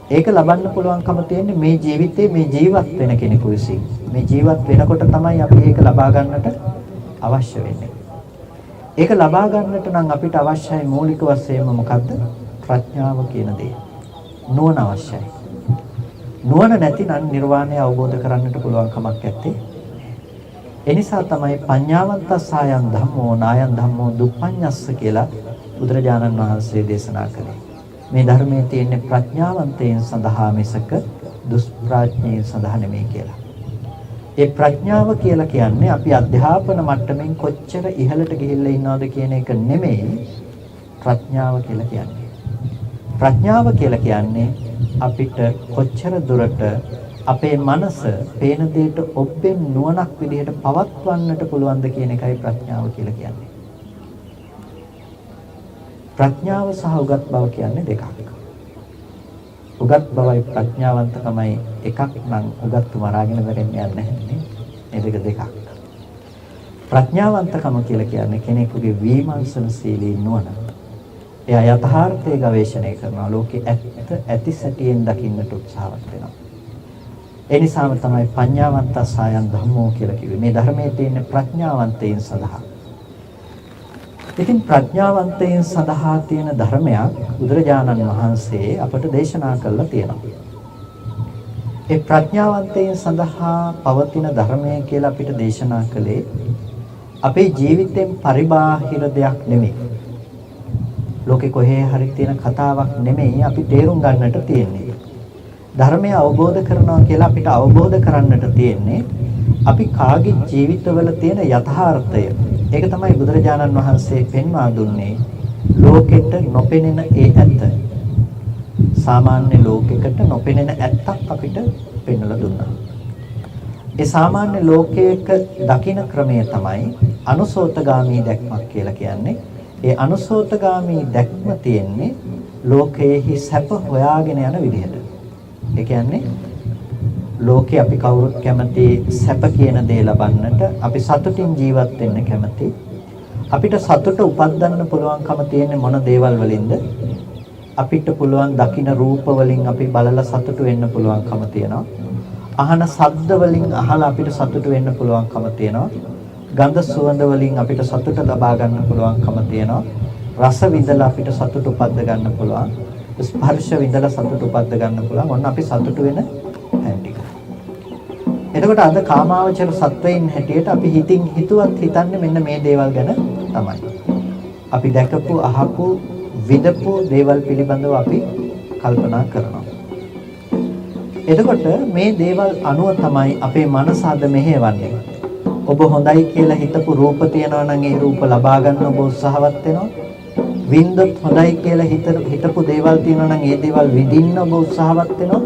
ඒක ලබන්න පුළුවන්කම තියෙන්නේ මේ ජීවිතේ මේ ජීවත් වෙන කෙනෙකු විසින්. මේ ජීවත් වෙනකොට තමයි අපි ඒක ලබා ගන්නට අවශ්‍ය වෙන්නේ. ඒක ලබා ගන්නට නම් අපිට අවශ්‍යයි මූලික වශයෙන්ම මොකද්ද? ප්‍රඥාව කියන දේ. නුවණ අවශ්‍යයි. නුවණ නැතිනම් නිර්වාණය අවබෝධ කරගන්නට පුළුවන් කමක් නැත්තේ. ඒ නිසා තමයි පඤ්ඤාවන්තස්සායන් ධම්මෝ නායන් ධම්මෝ දුප්පඤ්ඤස්ස කියලා බුදුරජාණන් වහන්සේ දේශනා කළේ. මේ ධර්මයේ තියෙන ප්‍රඥාවන්තයන් සඳහා මිසක දුෂ්ප්‍රඥයන් සඳහා නෙමෙයි කියලා. ඒ ප්‍රඥාව කියලා කියන්නේ අපි අධ්‍යාපන මට්ටමින් කොච්චර ඉහළට ගිහිල්ලා ඉන්නවද කියන එක නෙමෙයි ප්‍රඥාව කියලා කියන්නේ. ප්‍රඥාව කියලා කියන්නේ අපිට කොච්චර දුරට අපේ මනස පේන දෙයට ඔබෙන් නුවණක් විදිහට පවත්වන්නට පුළුවන්ද කියන එකයි ප්‍රඥාව කියලා කියන්නේ. ප්‍රඥාව සහ උගත් බව කියන්නේ දෙකක්. උගත් බවයි ප්‍රඥාවන්තකමයි එකක් නම් උගත්තු මරාගෙන වෙරෙන්න යන්නේ නැහැ. මේ දෙක. ප්‍රඥාවන්තකම කියලා කියන්නේ කෙනෙකුගේ විමර්ශනශීලී නුවණ. එයා යථාර්ථය ගවේෂණය කරනවා. ලෝකේ ඇති සැටියෙන් දකින්නට උත්සාහවත් වෙනවා. ඒ නිසාම තමයි පඤ්ඤාවන්තස්සායන් ධම්මෝ කියලා කිව්වේ. මේ ධර්මයේ තියෙන ප්‍රඥාවන්තයින් සඳහා. ඉතින් ප්‍රඥාවන්තයින් සඳහා තියෙන ධර්මයක් බුදුරජාණන් වහන්සේ අපට දේශනා කළා තියෙනවා. ඒ ප්‍රඥාවන්තයින් සඳහා පවතින ධර්මය කියලා අපිට දේශනා කළේ අපේ ජීවිතෙන් පරිබාහිර දෙයක් නෙමෙයි. ලෝකේ කොහේ හරි තියෙන කතාවක් නෙමෙයි අපි තේරුම් ගන්නට තියෙන්නේ. ධර්මය අවබෝධ කරනවා කියලා අපිට අවබෝධ කරන්නට තියෙන්නේ අපි කාගේ ජීවිතවල තියෙන යථාර්ථය. ඒක තමයි බුදුරජාණන් වහන්සේ පෙන්වා දුන්නේ ලෝකෙට නොපෙනෙන ඒ ඇත්ත. සාමාන්‍ය ලෝකයකට නොපෙනෙන ඇත්තක් අපිට පෙන්වලා දුන්නා. ඒ සාමාන්‍ය ලෝකයක දකින ක්‍රමය තමයි අනුසෝතගාමී දැක්මක් කියලා කියන්නේ. ඒ අනුසෝතගාමී දැක්ම තියෙන්නේ ලෝකයේහි සැප හොයාගෙන යන විදිහට. ඒ කියන්නේ ලෝකේ අපි කවුරුත් කැමති සැප කියන දේ ලබන්නට, අපි සතුටින් ජීවත් වෙන්න කැමති. අපිට සතුට උපදින්න පුළුවන්කම තියෙන්නේ මොන දේවල් වලින්ද? අපිට පුළුවන් දකින රූප වලින් අපි බලලා සතුට වෙන්න පුළුවන්කම තියෙනවා. අහන ශබ්ද වලින් අහලා අපිට සතුට වෙන්න පුළුවන්කම තියෙනවා. ගන්ධ සුවඳ වලින් අපිට සතුට ලබා ගන්න පුළුවන්කම තියෙනවා. රස විඳලා අපිට සතුට උපද්ද ගන්න පුළුවන්. ස්පර්ශ විඳලා සතුට උපද්ද ගන්න පුළුවන්. ඔන්න අපි සතුට වෙන හැටි. එතකොට අද කාමාවචර සත්වයින් හැටියට අපි හිතින් හිතුවත් හිතන්නේ මෙන්න මේ දේවල් ගැන තමයි. අපි දැකපු අහපු විඳපු දේවල් පිළිබඳව අපි කල්පනා කරනවා. එතකොට මේ දේවල් අනුව තමයි අපේ මනස අද මෙහෙවන්නේ. ඔබ හොඳයි කියලා හිතපු රූප තියනවා නම් ඒ රූප ලබා ගන්න ඔබ උත්සාහවත් වෙනවා. වින්දොත් හොඳයි කියලා හිතපු දේවල් තියනවා නම් ඒ දේවල් විඳින්න ඔබ උත්සාහවත් වෙනවා.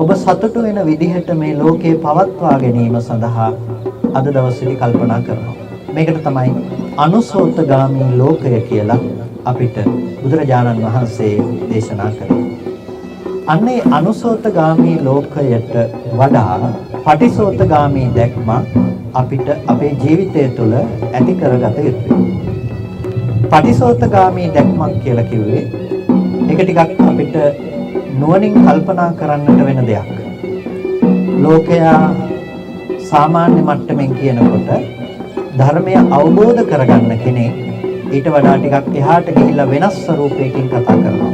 ඔබ සතුටු වෙන විදිහට මේ ලෝකේ පවත්වා ගැනීම සඳහා අද දවසේදී කල්පනා කරනවා. මේකට තමයි අනුසෝතගාමී ලෝකය කියලා අපිට බුදුරජාණන් වහන්සේ දේශනා කළේ. අන්නේ අනුසෝතගාමී ලෝකයට වඩා පටිසෝතගාමී දැක්ම අපිට අපේ ජීවිතය තුළ ඇති කරගත යුතුයි. පටිසෝතගාමී දැක්මක් කියලා කිව්වේ ඒක ටිකක් අපිට නුවණින් කල්පනා කරන්නට වෙන දෙයක්. ලෝකයා සාමාන්‍ය මට්ටමින් කියනකොට ධර්මය අවබෝධ කරගන්න කෙනෙක් ඊට වඩා ටිකක් එහාට ගිහිල්ලා වෙනස් ස්වරූපයකින් කතා කරනවා.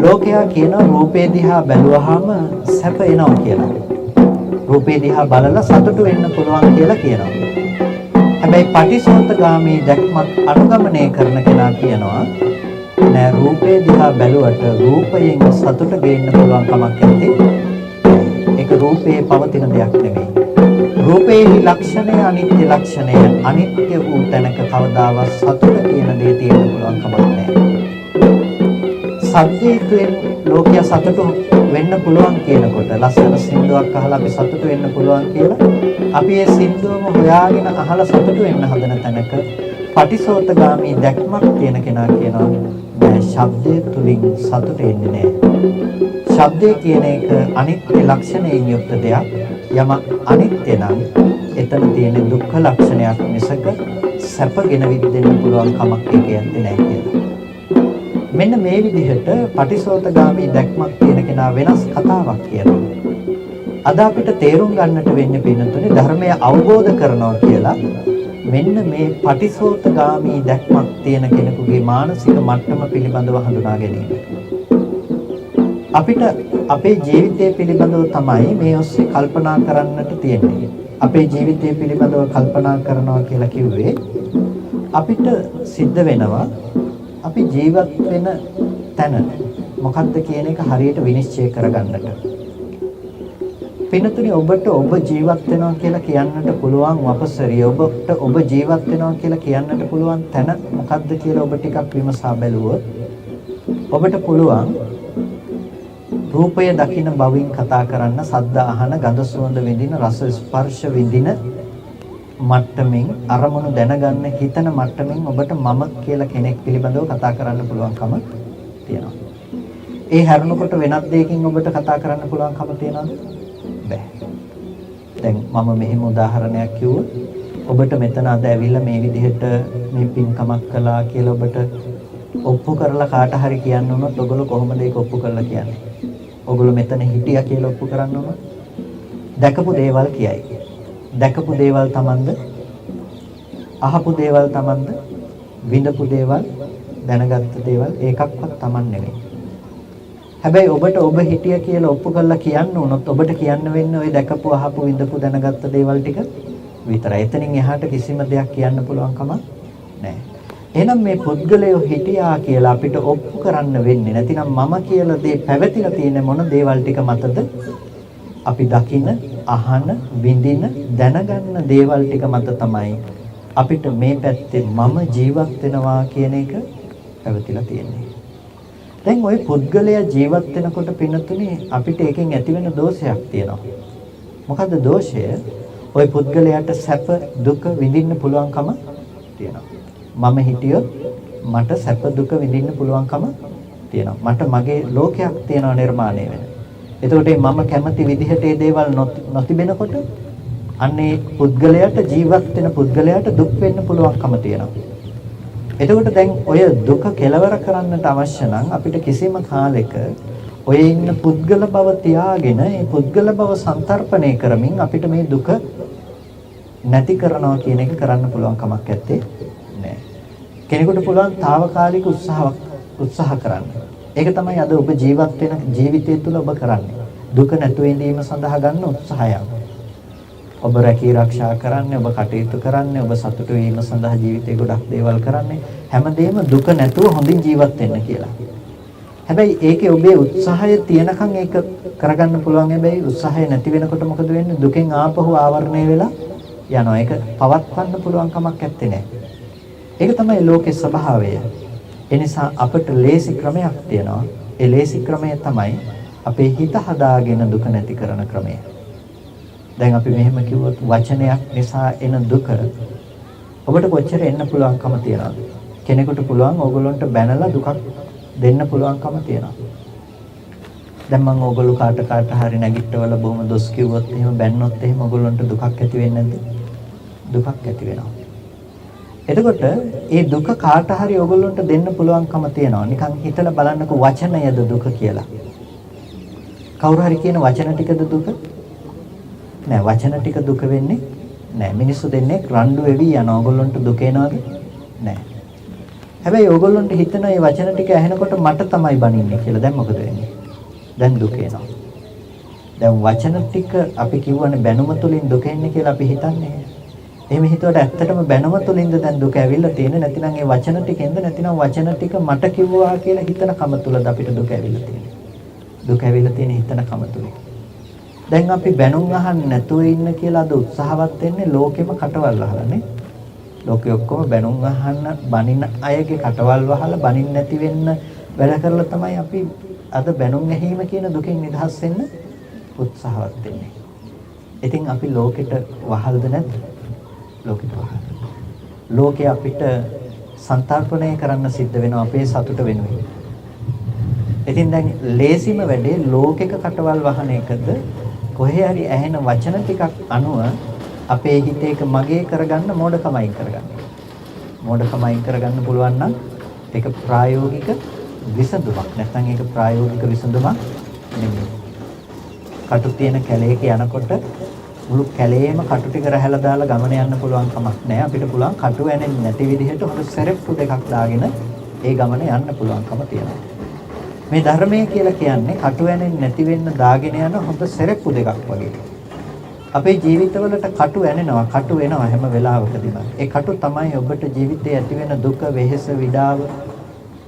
ලෝකයා කියන රූපේ දිහා බැලුවාම සැප එනවා කියලා. රූපේ දිහා බලලා සතුටු වෙන්න පුළුවන් කියලා කියනවා. හැබැයි පටිසෝතගාමී දැක්මක් අනුගමනය කරන කෙනා කියනවා නෑ රූපේ දිහා බැලුවට රූපයෙන් සතුට ගේන්න පුළුවන් කමක් නැති. ඒක රූපේ පවතින දෙයක් නෙමෙයි. රූපේ ලක්ෂණය අනිත්‍ය ලක්ෂණය අනිත්‍ය වූ තැනක කවදාවත් සතුට කියන දේ තියෙන්න පුළුවන් කමක් නැහැ. සත්‍යයෙන් ලෝකයා සතුටු වෙන්න පුළුවන් කියනකොට ලස්සන සින්දුවක් අහලා අපි සතුටු වෙන්න පුළුවන් කියලා අපි ඒ සින්දුවම හොයාගෙන අහලා සතුටු වෙන්න හදන තැනක පටිසෝතගාමී දැක්මක් තියෙන කෙනා කියනවා නෑ ශබ්දය තුලින් සතුට එන්නේ නෑ. ශබ්දය කියන එක අනිත්‍ය ලක්ෂණයෙන් යුක්ත දෙයක්. යම අනිත්‍ය නම් එතන තියෙන දුක්ඛ ලක්ෂණයක් මිසක සැපගෙන විද්දෙන්න පුළුවන් කමක් ඒකේ නැහැ කියලා. මෙන්න මේ විදිහට පටිසෝතගාමී දැක්මක් තියෙන කෙනා වෙනස් කතාවක් කියනවා. අද අපිට තේරුම් ගන්නට වෙන්නේ පින්නතුනේ ධර්මය අවබෝධ කරනවා කියලා මෙන්න මේ පටිසෝතගාමී දැක්මක් තියෙන කෙනෙකුගේ මානසික මට්ටම පිළිබඳව හඳුනා ගැනීම. අපිට අපේ ජීවිතය පිළිබඳව තමයි මේ ඔස්සේ කල්පනා කරන්නට තියෙන්නේ. අපේ ජීවිතය පිළිබඳව කල්පනා කරනවා කියලා කිව්වේ අපිට සිද්ධ වෙනවා අපි ජීවත් වෙන තැන මොකක්ද කියන එක හරියට විනිශ්චය කරගන්නට. පින්නතුනි ඔබට ඔබ ජීවත් වෙනවා කියලා කියන්නට පුළුවන් වපසරිය ඔබට ඔබ ජීවත් වෙනවා කියලා කියන්නට පුළුවන් තැන මොකක්ද කියලා ඔබ ටිකක් විමසා බැලුවොත් ඔබට පුළුවන් රූපය දකින බවින් කතා කරන්න, සද්ද අහන, ගඳ සුවඳ විඳින, රස ස්පර්ශ විඳින මට්ටමින් අරමුණු දැනගන්න හිතන මට්ටමින් ඔබට මම කියලා කෙනෙක් පිළිබඳව කතා කරන්න පුළුවන්කම තියෙනවා. ඒ හැරුණකොට වෙනත් දෙයකින් ඔබට කතා කරන්න පුළුවන්කම තියෙනවද? බැහැ. දැන් මම මෙහෙම උදාහරණයක් කිව්වොත් ඔබට මෙතන අද ඇවිල්ලා මේ විදිහට මේ පින්කමක් කළා කියලා ඔබට ඔප්පු කරලා කාට හරි කියන්න උනොත් ඔයගොල්ලෝ කොහොමද ඒක ඔප්පු කරලා කියන්නේ? ඔයගොල්ලෝ මෙතන හිටියා කියලා ඔප්පු කරන්න උනොත් දැකපු දේවල් කියයි. දැකපු දේවල් තමන්ද? අහපු දේවල් තමන්ද? විඳපු දේවල්, දැනගත්ත දේවල් ඒකක්වත් තමන් නෙවෙයි. හැබැයි ඔබට ඔබ හිටිය කියලා ඔප්පු කරලා කියන්න උනොත් ඔබට කියන්න වෙන්නේ ওই දැකපු, අහපු, විඳපු, දැනගත්ත දේවල් ටික විතරයි. එතනින් එහාට කිසිම දෙයක් කියන්න පුළුවන් කමක් නැහැ. එහෙනම් මේ පුද්ගලයෝ හිටියා කියලා අපිට ඔප්පු කරන්න වෙන්නේ නැතිනම් මම කියලා දේ පැවතිලා තියෙන මොන දේවල් ටික මතද? අපි දකින, අහන, විඳින, දැනගන්න දේවල් ටික මත තමයි අපිට මේ පැත්තේ මම ජීවත් වෙනවා කියන එක පැවතිලා තියෙන්නේ. දැන් ওই පුද්ගලයා ජීවත් වෙනකොට පින්නතුනේ අපිට එකෙන් ඇතිවෙන දෝෂයක් තියෙනවා. මොකද්ද දෝෂය? ওই පුද්ගලයාට සැප දුක විඳින්න පුළුවන්කම තියෙනවා. මම හිටියොත් මට සැප දුක විඳින්න පුළුවන්කම තියෙනවා. මට මගේ ලෝකයක් තියෙනවා නිර්මාණය වෙන. එතකොට මම කැමති විදිහට මේ දේවල් නොතිබෙනකොට අන්නේ පුද්ගලයාට ජීවත් වෙන පුද්ගලයාට දුක් වෙන්න පුළුවන්කම තියෙනවා. එතකොට දැන් ඔය දුක කෙලවර කරන්නට අවශ්‍ය නම් අපිට කිසිම කාලයක ඔය ඉන්න පුද්ගල බව තියාගෙන මේ පුද්ගල බව සංතරපණය කරමින් අපිට මේ දුක නැති කරනවා කියන එක කරන්න පුළුවන් කමක් නැත්තේ නෑ. කෙනෙකුට පුළුවන් తాවකාලික උත්සාහ කරන්න. ඒක තමයි අද ඔබ ජීවත් වෙන ජීවිතය තුළ ඔබ කරන්නේ. දුක නැතුව ඉඳීම සඳහා ගන්න උත්සාහය. ඔබ රැකී ආරක්ෂා කරන්නේ, ඔබ කටයුතු කරන්නේ, ඔබ සතුටු වීම සඳහා ජීවිතේ ගොඩක් දේවල් කරන්නේ. හැමදේම දුක නැතුව හොඳින් ජීවත් වෙන්න කියලා. හැබැයි ඒකේ ඔබේ උත්සාහය තියනකම් ඒක කරගන්න පුළුවන්. හැබැයි උත්සාහය නැති වෙනකොට මොකද වෙන්නේ? දුකෙන් ආපහු ආවරණය වෙලා යනවා. ඒක පවත්වන්න පුළුවන් කමක් නැත්තේ නෑ. ඒක තමයි ලෝකේ ස්වභාවය. ඒ නිසා අපිට ලේසි ක්‍රමයක් තියෙනවා. ඒ ලේසි ක්‍රමය තමයි අපේ හිත හදාගෙන දුක නැති කරන ක්‍රමය. දැන් අපි මෙහෙම කිව්වොත් වචනයක් නිසා එන දුක ඔබට කොච්චර එන්න පුළුවන්කම තියනවද? කෙනෙකුට පුළුවන් ඕගොල්ලන්ට බැනලා දුකක් දෙන්න පුළුවන්කම තියනවා. දැන් මම ඕගොල්ලෝ කාට හරි නැගිටවල බොහොම දොස් කිව්වොත් එහෙම බැන්නොත් එහෙම ඕගොල්ලන්ට දුකක් ඇති වෙන්නේ නැද්ද? දුකක් ඇති වෙනවා. එතකොට ඒ දුක කාට හරි ඕගොල්ලන්ට දෙන්න පුළුවන්කම තියනවා. නිකන් හිතලා බලන්නකෝ වචනයද දුක කියලා. කවුරු හරි කියන වචන ටිකද දුක? නෑ, වචන ටික දුක වෙන්නේ නෑ. මිනිස්සු දෙන්නේ රණ්ඩු වෙවි යන ඕගොල්ලන්ට දුක එනවද? නෑ. හැබැයි ඕගොල්ලන්ට හිතන මේ වචන ටික ඇහෙනකොට මට තමයි බනින්නේ කියලා. දැන් මොකද වෙන්නේ? දැන් දුක එනවා. දැන් වචන ටික අපි කියවනේ බැනුම තුලින් දුක එන්නේ කියලා අපි හිතන්නේ. එහෙම හිතුවට ඇත්තටම බැනුම තුලින්ද දැන් දුක ඇවිල්ලා තියෙන්නේ? නැතිනම් ඒ වචන ටිකෙන්ද? නැතිනම් වචන ටික මට කිව්වා කියලා හිතන කම තුලද අපිට දුක ඇවිල්ලා තියෙන්නේ? දුක ඇවිල්ලා තියෙන්නේ හිතන කම තුලින්. දැන් අපි බැනුම් අහන්න නැතුව ඉන්න කියලා අද උත්සාහවත් වෙන්නේ ලෝකෙම කටවල් වහලානේ. ලෝකෙ ඔක්කොම බැනුම් අහන්න බනින අයගේ කටවල් වහලා බනින්න නැති වෙන්න වැඩ කරලා තමයි අපි අද බැනුම් ඇහිම කියන දුකෙන් නිදහස් වෙන්න උත්සාහවත් වෙන්නේ. ඉතින් අපි ලෝකෙට වහල්ද නැද්ද? ලෝකෙට වහල්. ලෝකේ අපිට සංතරපණය කරන්න සිද්ධ වෙනවා අපේ සතුට වෙනුවෙන්. ඉතින් දැන් ලේසිම වැඩේ ලෝකෙක කටවල් වහන එකද කොහේ හරි ඇහෙන වචන ටිකක් අනුව අපේ හිතේක මගේ කරගන්න මෝඩකමයින් කරගන්න. මෝඩකමයින් කරගන්න පුළුවන් නම් ඒක ප්‍රායෝගික විසඳුමක්. නැත්නම් ඒක ප්‍රායෝගික විසඳුමක් නෙමෙයි. කටු තියෙන කැලේක යනකොට මුළු කැලේම කටු ටික රැහැලා දාලා ගමන යන්න පුළුවන් කමක් නැහැ. අපිට පුළුවන් කටු ඇනෙන්නේ නැති විදිහට හොඳ සෙරෙප්පු දෙකක් දාගෙන ඒ ගමන යන්න පුළුවන්කම තියෙනවා. මේ ධර්මය කියලා කියන්නේ කටු ඇනෙන්නේ නැති වෙන්න දාගෙන යන හොඳ සෙරෙප්පු දෙකක් වගේ. අපේ ජීවිතවලට කටු ඇනෙනවා, කටු වෙනවා හැම වෙලාවකදීම. ඒ කටු තමයි ඔබට ජීවිතේ ඇති වෙන දුක, වෙහෙස, විඩාව,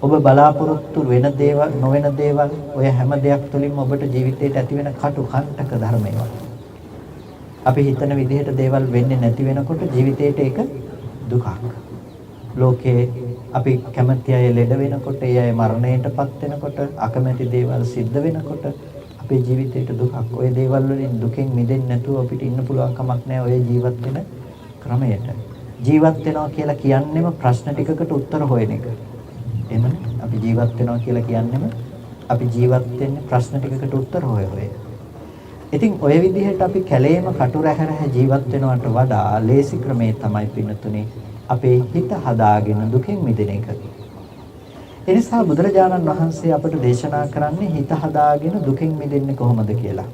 ඔබ බලාපොරොත්තු වෙන දේවල්, නොවන දේවල්, ඔය හැම දෙයක් තුළින්ම ඔබට ජීවිතේට ඇති වෙන කටු කණ්ඨක ධර්මය. අපි හිතන විදිහට දේවල් වෙන්නේ නැති වෙනකොට ජීවිතේට ඒක දුකක්. ලෝකේ අපි කැමති අය ලෙඩ වෙනකොට, ඒ අය මරණයටපත් වෙනකොට, අකමැති දේවල් සිද්ධ වෙනකොට අපේ ජීවිතේට දුකක්. ওই දේවල් වලින් දුකෙන් මිදෙන්න නැතුව අපිට ඉන්න පුළුවන් කමක් නැහැ ඔය ජීවත් වෙන ක්‍රමයට. ජීවත් වෙනවා කියලා කියන්නේම ප්‍රශ්න ටිකකට උත්තර හොයන එක. එහෙමනේ. අපි ජීවත් වෙනවා කියලා කියන්නේම අපි ජීවත් වෙන්නේ ප්‍රශ්න ටිකකට උත්තර හොය හොය. ඉතින් ඔය විදිහට අපි කැලේම කටු රැහැරහ ජීවත් වෙනවට වඩා ලේසි ක්‍රමේ තමයි පින්නතුනේ අපේ හිත හදාගෙන දුකෙන් මිදෙන එක. ඒ නිසා බුදුරජාණන් වහන්සේ අපට දේශනා කරන්නේ හිත හදාගෙන දුකෙන් මිදෙන්නේ කොහොමද කියලා.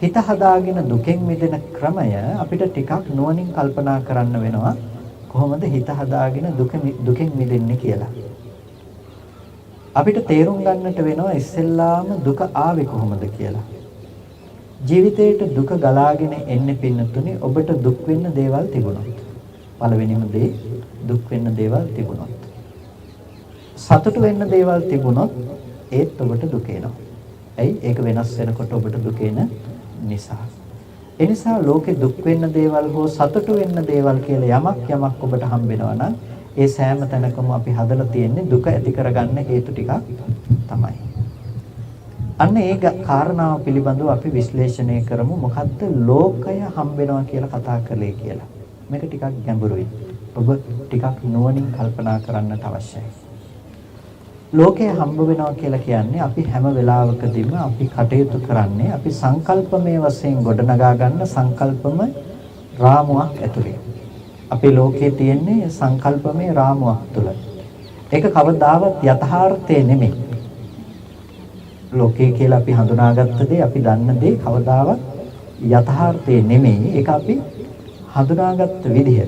හිත හදාගෙන දුකෙන් මිදෙන ක්‍රමය අපිට ටිකක් නුවණින් කල්පනා කරන්න වෙනවා. කොහොමද හිත හදාගෙන දුකෙන් මිදෙන්නේ කියලා. අපිට තේරුම් ගන්නට වෙනවා ඉස්සෙල්ලාම දුක ආවේ කොහොමද කියලා. ජීවිතේට දුක ගලාගෙන එන්නේ පින්නතුනේ ඔබට දුක් වෙන්න දේවල් තිබුණොත්. පළවෙනිම දේ දුක් වෙන්න දේවල් තිබුණොත්. සතුට වෙන්න දේවල් තිබුණොත් ඒත් ඔබට දුක එනවා. ඇයි? ඒක වෙනස් වෙනකොට ඔබට දුක එන නිසා. ඒ නිසා ලෝකේ දුක් වෙන්න දේවල් හෝ සතුට වෙන්න දේවල් කියලා යමක් ඔබට හම්බෙනවා නම් ඒ සෑම තැනකම අපි හදලා තියෙන්නේ දුක ඇති කරගන්න හේතු ටිකක් තමයි. අන්න ඒ කාරණාව පිළිබඳව අපි විශ්ලේෂණය කරමු. මොකද්ද ලෝකය හම්බෙනවා කියලා කතා කරලේ කියලා. මේක ටිකක් ගැඹුරුයි. ඔබ ටිකක් නුවණින් කල්පනා කරන්නට අවශ්‍යයි. ලෝකය හම්බ වෙනවා කියලා කියන්නේ අපි හැම වෙලාවකදීම අපි කටයුතු කරන්නේ අපි සංකල්පමය වශයෙන් ගොඩනගා ගන්න සංකල්පම රාමුවක් ඇතුලේ. අපේ ලෝකයේ තියෙන්නේ සංකල්පමය රාමුවක් තුළ. ඒක කවදාවත් යථාර්ථය නෙමෙයි. ලෝකය කියලා අපි හඳුනාගත්ත දේ, අපි දන්න දේ කවදාවත් යථාර්ථය නෙමෙයි. ඒක අපි හඳුනාගත්ත විදිහ.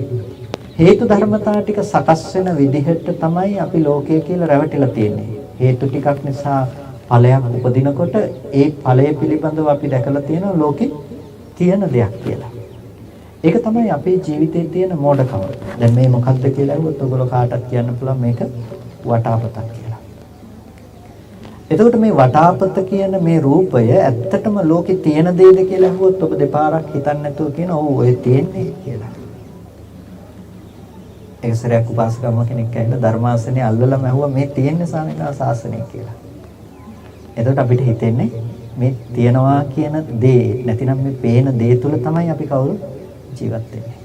හේතු ධර්මතා ටික සකස් වෙන විදිහට තමයි අපි ලෝකය කියලා රැවටිලා තියෙන්නේ. හේතු ටිකක් නිසා ඵලයක් උපදිනකොට ඒ ඵලය පිළිබඳව අපි දැකලා තියෙනවා ලෝකේ තියෙන දෙයක් කියලා. ඒක තමයි අපේ ජීවිතයේ තියෙන මෝඩකම. දැන් මේ මොකක්ද කියලා අහුවොත් ඔයගොල්ලෝ කාටවත් කියන්න පුළුවන් මේක වටාපතක් කියලා. එතකොට මේ වටාපත කියන මේ රූපය ඇත්තටම ලෝකේ තියෙන දෙයද කියලා අහුවොත් ඔබ දෙපාරක් හිතන්නේ නැතුව කියන ඔව් ඔය තියෙන්නේ කියලා. ඒ සරයක් උපාසකම කෙනෙක් ඇවිල්ලා ධර්මාසනේ අල්ලලම ඇහුවා මේ තියෙන්නේ සාමිනා ශාසනය කියලා. එතකොට අපිට හිතෙන්නේ මේ තියනවා කියන දේ නැතිනම් මේ පේන දේ තුල තමයි අපි කවුරු ජීවත් වෙන්නේ.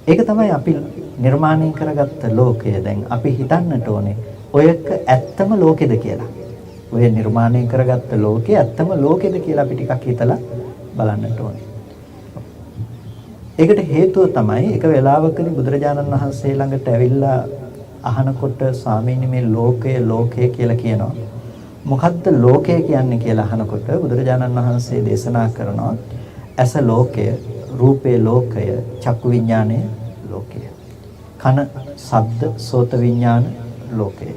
ඒක තමයි අපි නිර්මාණය කරගත්ත ලෝකය. දැන් අපි හිතන්නට ඕනේ ඔයක ඇත්තම ලෝකෙද කියලා. ඔය නිර්මාණය කරගත්ත ලෝකේ ඇත්තම ලෝකෙද කියලා අපි ටිකක් හිතලා බලන්නට ඕනේ. ඒකට හේතුව තමයි එක වෙලාවකදී බුදුරජාණන් වහන්සේ ළඟට ඇවිල්ලා අහනකොට ස්වාමීනි මේ ලෝකය කියලා කියනවා. මොකද්ද ලෝකය කියන්නේ කියලා අහනකොට බුදුරජාණන් වහන්සේ දේශනා කරනවා ඇස ලෝකය, රූපේ ලෝකය, චක්කු විඥානය ලෝකය. කන, ශබ්ද, සෝත විඥාන ලෝකය.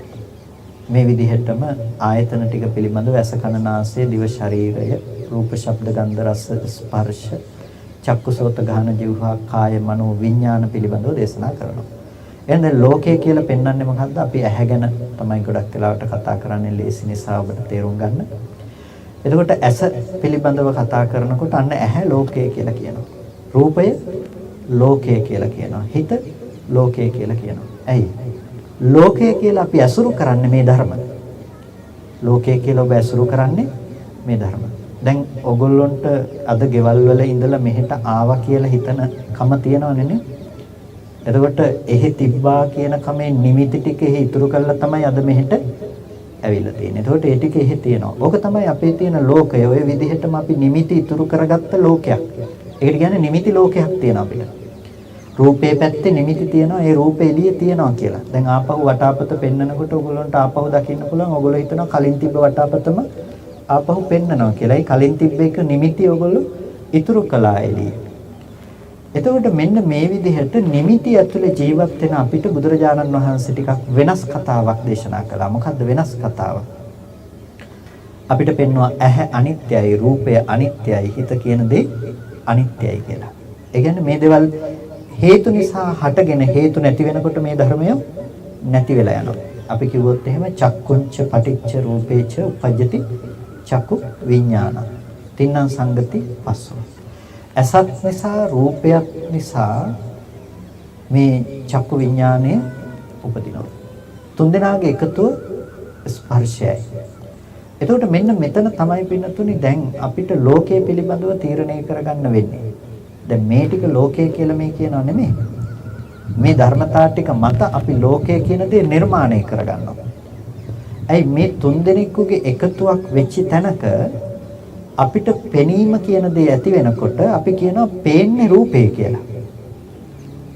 මේ විදිහටම ආයතන ටික පිළිබඳව ඇස, කන, නාසය, දිව, ශරීරය, රූප, ශබ්ද, ගන්ධ, රස, ස්පර්ශ, චක්කු, සෝත, ගාහන, જીවහා, කාය, මනෝ, විඥාන පිළිබඳව දේශනා කරනවා. එහෙනම් ලෝකය කියලා පෙන්වන්නේ මොකද්ද? අපි ඇහැ ගැන තමයි ගොඩක් වෙලාවට කතා කරන්නේ ලේසි නිසා ඔබට තේරුම් ගන්න. එතකොට ඇස පිළිබඳව කතා කරනකොට අන්න ඇහැ ලෝකය කියලා කියනවා. රූපය ලෝකය කියලා කියනවා. හිත ලෝකය කියලා කියනවා. ඇයි? ලෝකය කියලා අපි අසුරු කරන්නේ මේ ධර්ම. ලෝකය කියලා ඔබ අසුරු කරන්නේ මේ ධර්ම. දැන් ඔගොල්ලොන්ට අද ගෙවල් වල ඉඳලා මෙහෙට ආවා කියලා හිතන කම තියනවනේ නේ? එතකොට එහි තිබ්බා කියන කමේ නිමිති ටික එහි ඉතුරු කරලා තමයි අද මෙහෙට ඇවිල්ලා තියෙන්නේ. එතකොට ඒ ටික එහි තියෙනවා. ඕක තමයි අපේ තියෙන ලෝකය. ඔය විදිහටම අපි නිමිති ඉතුරු කරගත්ත ලෝකයක්. ඒකට කියන්නේ නිමිති ලෝකයක් තියෙනවා අපිට. රූපේ පැත්තේ නිමිති තියෙනවා. ඒ රූපේ එළියේ තියෙනවා කියලා. දැන් ආපහු වටාපත පෙන්නකොට ඔයගොල්ලන්ට ආපහු දකින්න පුළුවන්. ඔයගොල්ලෝ හිතනවා කලින් තිබ්බ වටාපතම ආපහු පෙන්නනවා කියලා. ඒ කලින් තිබ්බ එක නිමිති ඔයගොල්ලෝ ඉතුරු කළා එළියේ. එතකොට මෙන්න මේ විදිහට නිමිති ඇතුලේ ජීවත් වෙන අපිට බුදුරජාණන් වහන්සේ ටිකක් වෙනස් කතාවක් දේශනා කළා. මොකද්ද වෙනස් කතාව? අපිට පෙන්වුවා ඇහැ අනිත්‍යයි, රූපය අනිත්‍යයි, හිත කියන දේ අනිත්‍යයි කියලා. ඒ කියන්නේ මේ දේවල් හේතු නිසා හටගෙන හේතු නැති වෙනකොට මේ ධර්මය නැති වෙලා යනවා. අපි කිව්වොත් එහෙම චක්කුංච පටිච්ච රූපේච උපජ්ජති චක්කු විඥාන. තින්නම් සංගති පස්සෝ. අසත් නිසා රූපයක් නිසා මේ චක්කු විඥානය උපදිනවා. තුන්දෙනාගේ එකතුව ස්පර්ශයයි. එතකොට මෙන්න මෙතන තමයි පින්නතුනි දැන් අපිට ලෝකයේ පිළිබඳව තීරණය කරගන්න වෙන්නේ. දැන් මේ ටික ලෝකය කියලා මේ කියනව නෙමෙයි. මේ ධර්මතා ටික මත අපි ලෝකය කියන දේ නිර්මාණය කරගන්නවා. ඇයි මේ තුන්දෙනෙකුගේ එකතුවක් වෙච්ච තැනක අපිට පෙනීම කියන දේ ඇති වෙනකොට අපි කියනවා පේන්නේ රූපේ කියලා.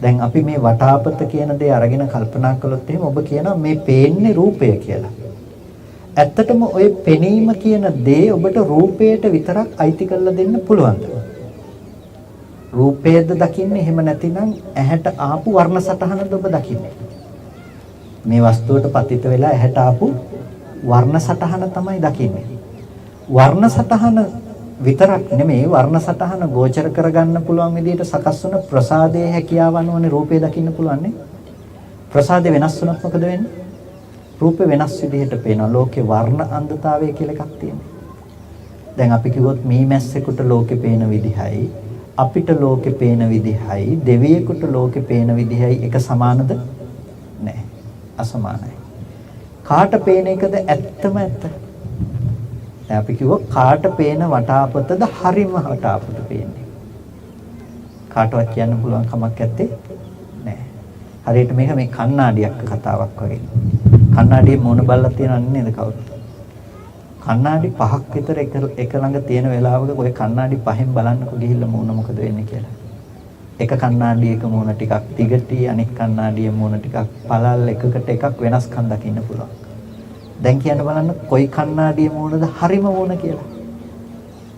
දැන් අපි මේ වටාපත කියන දේ අරගෙන කල්පනා කළොත් එහෙම ඔබ කියනවා මේ පේන්නේ රූපය කියලා. ඇත්තටම ওই පෙනීම කියන දේ ඔබට රූපයට විතරක් අයිති කරලා දෙන්න පුළුවන්ද? රූපයද දකින්නේ එහෙම නැතිනම් ඇහැට ආපු වර්ණ සටහනද ඔබ දකින්නේ? මේ වස්තුවට පතිත වෙලා ඇහැට ආපු වර්ණ සටහන තමයි දකින්නේ. වර්ණ සටහන විතරක් නෙමෙයි වර්ණ සටහන ගෝචර කරගන්න පුළුවන් විදිහට සකස් වන ප්‍රසාදයේ හැකියාව අනුවනේ රූපය දකින්න පුළුවන් නේ. ප්‍රසාදේ වෙනස් වුණොත් මොකද වෙන්නේ? රූපේ වෙනස් විදිහට පේනවා. ලෝකේ වර්ණ අන්ධතාවය කියලා එකක් තියෙනවා. දැන් අපි කිව්වොත් මීමැස්සෙකුට ලෝකේ පේන විදිහයි අපිට ලෝකේ පේන විදිහයි දෙවියෙකුට ලෝකේ පේන විදිහයි එක සමානද? නැහැ. අසමානයි. කාට පේන එකද ඇත්තම ඇත්ත? දැන් අපි කිව්වොත් කාට පේන වටාපතද හරිම වටාපත පේන්නේ. කාටවත් කියන්න පුළුවන් කමක් නැත්තේ නෑ. හරියට මේක මේ කණ්ණාඩියක් කතාවක් වගේ. කණ්ණාඩියේ මොන බල්ලක් තියෙනවද නේද කවුද? කණ්ණාඩි පහක් විතර එක ළඟ තියෙන වෙලාවක ඔය කණ්ණාඩි පහෙන් බලන්නකො ගිහිල්ලා මූණ මොකද වෙන්නේ කියලා. එක කණ්ණාඩියක මූණ ටිකක් දිගටි අනිත් කණ්ණාඩියේ මූණ ටිකක් පළල් එකකට එකක් වෙනස්කම් දකින්න පුළුවන්. දැන් කියන්න බලන්න කොයි කණ්ණාඩියේ මූණද හරිම මූණ කියලා.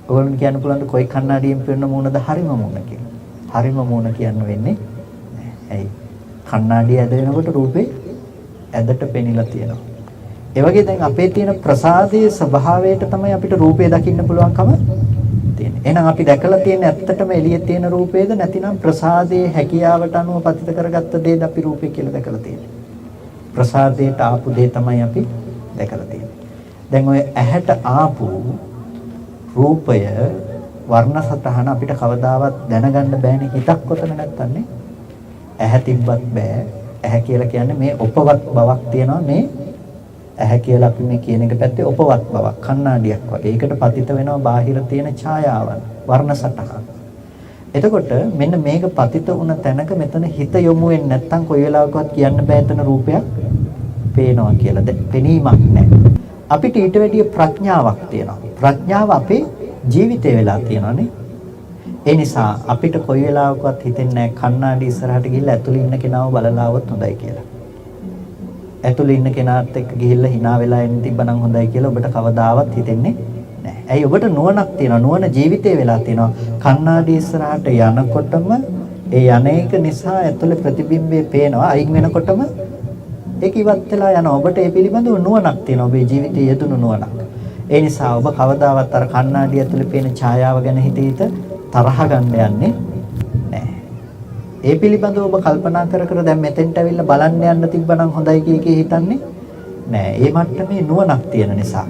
ඔයගොල්ලෝ කියන්න පුළුවන්ද කොයි කණ්ණාඩියෙන් පෙනෙන මූණද හරිම මූණ කියලා. හරිම මූණ කියන්න වෙන්නේ නැහැ. ඇයි? කණ්ණාඩිය ඇද වෙනකොට රූපේ ඇදට පෙනිලා තියෙනවා. ඒ වගේ දැන් අපේ තියෙන ප්‍රසාදයේ ස්වභාවයට තමයි අපිට රූපය දකින්න පුළුවන්කම තියෙන්නේ. එහෙනම් අපි දැකලා තියෙන ඇත්තටම එළියේ තියෙන රූපේද නැතිනම් ප්‍රසාදයේ හැකියාවට අනුව පතිත කරගත්ත දේද අපි රූපය කියලා දැකලා තියෙන්නේ. ප්‍රසාදයට ආපු දේ තමයි අපි දැකලා තියෙන්නේ. දැන් ඔය ඇහැට ආපු රූපය වර්ණ සතහන අපිට කවදාවත් දැනගන්න බෑනේ හිතක් කොතන නැත්තන්නේ. ඇහැ තිබ්බත් බෑ. ඇහැ කියලා කියන්නේ මේ උපවත් බවක් තියෙනවා. මේ ඇහැ කියලා අපි මේ කියන එක පැත්තේ උපවත් බවක් කණ්ණාඩියක් වගේ. ඒකට පතිත වෙනවා බාහිර තියෙන ඡායාවන් වර්ණ සතහන. එතකොට මෙන්න මේක පතිත වුණ තැනක මෙතන හිත යොමු වෙන්නේ නැත්නම් කොයි වෙලාවකවත් කියන්න බෑ එතන රූපයක් පේනවා කියලා. දැන් පෙනීමක් නැහැ. අපිට ඊට වැඩිය ප්‍රඥාවක් තියෙනවා. ප්‍රඥාව අපේ ජීවිතේ වෙලා තියෙනවානේ. ඒ නිසා අපිට කොයි වෙලාවකවත් හිතෙන්නේ නැහැ කණ්ණාඩි ඉස්සරහට ගිහිල්ලා ඇතුළේ ඉන්න කෙනාව බලලා આવොත් හොඳයි කියලා. ඇතුළේ ඉන්න කෙනාත් එක්ක ගිහිල්ලා hina වෙලා එන්න තිබ්බනම් හොඳයි කියලා ඔබට කවදාවත් හිතෙන්නේ නැහැ. ඇයි ඔබට නුවණක් තියෙනවා. නුවණ ජීවිතේ වෙලා තියෙනවා. කණ්ණාඩි ඉස්සරහට යනකොටම ඒ යන්නේක නිසා ඇතුළේ ප්‍රතිබිම්බය පේනවා. අයින් වෙනකොටම ඒක ඉවත් වෙලා යනවා. ඔබට ඒ පිළිබඳව නුවණක් තියෙනවා. ඔබේ ජීවිතයේ යෙදුණු නුවණක්. ඒ නිසා ඔබ කවදාවත් අර කණ්ණාඩිය ඇතුලේ පේන ඡායාව ගැන හිතීත තරහ ගන්න යන්නේ නැහැ. ඒ පිළිබඳව ඔබ කල්පනා කර කර දැන් මෙතෙන්ට ඇවිල්ලා බලන්න යන්න තිබ්බනම් හොඳයි කී හිතන්නේ නැහැ. ඒ මට්ටමේ නුවණක් තියෙන නිසා.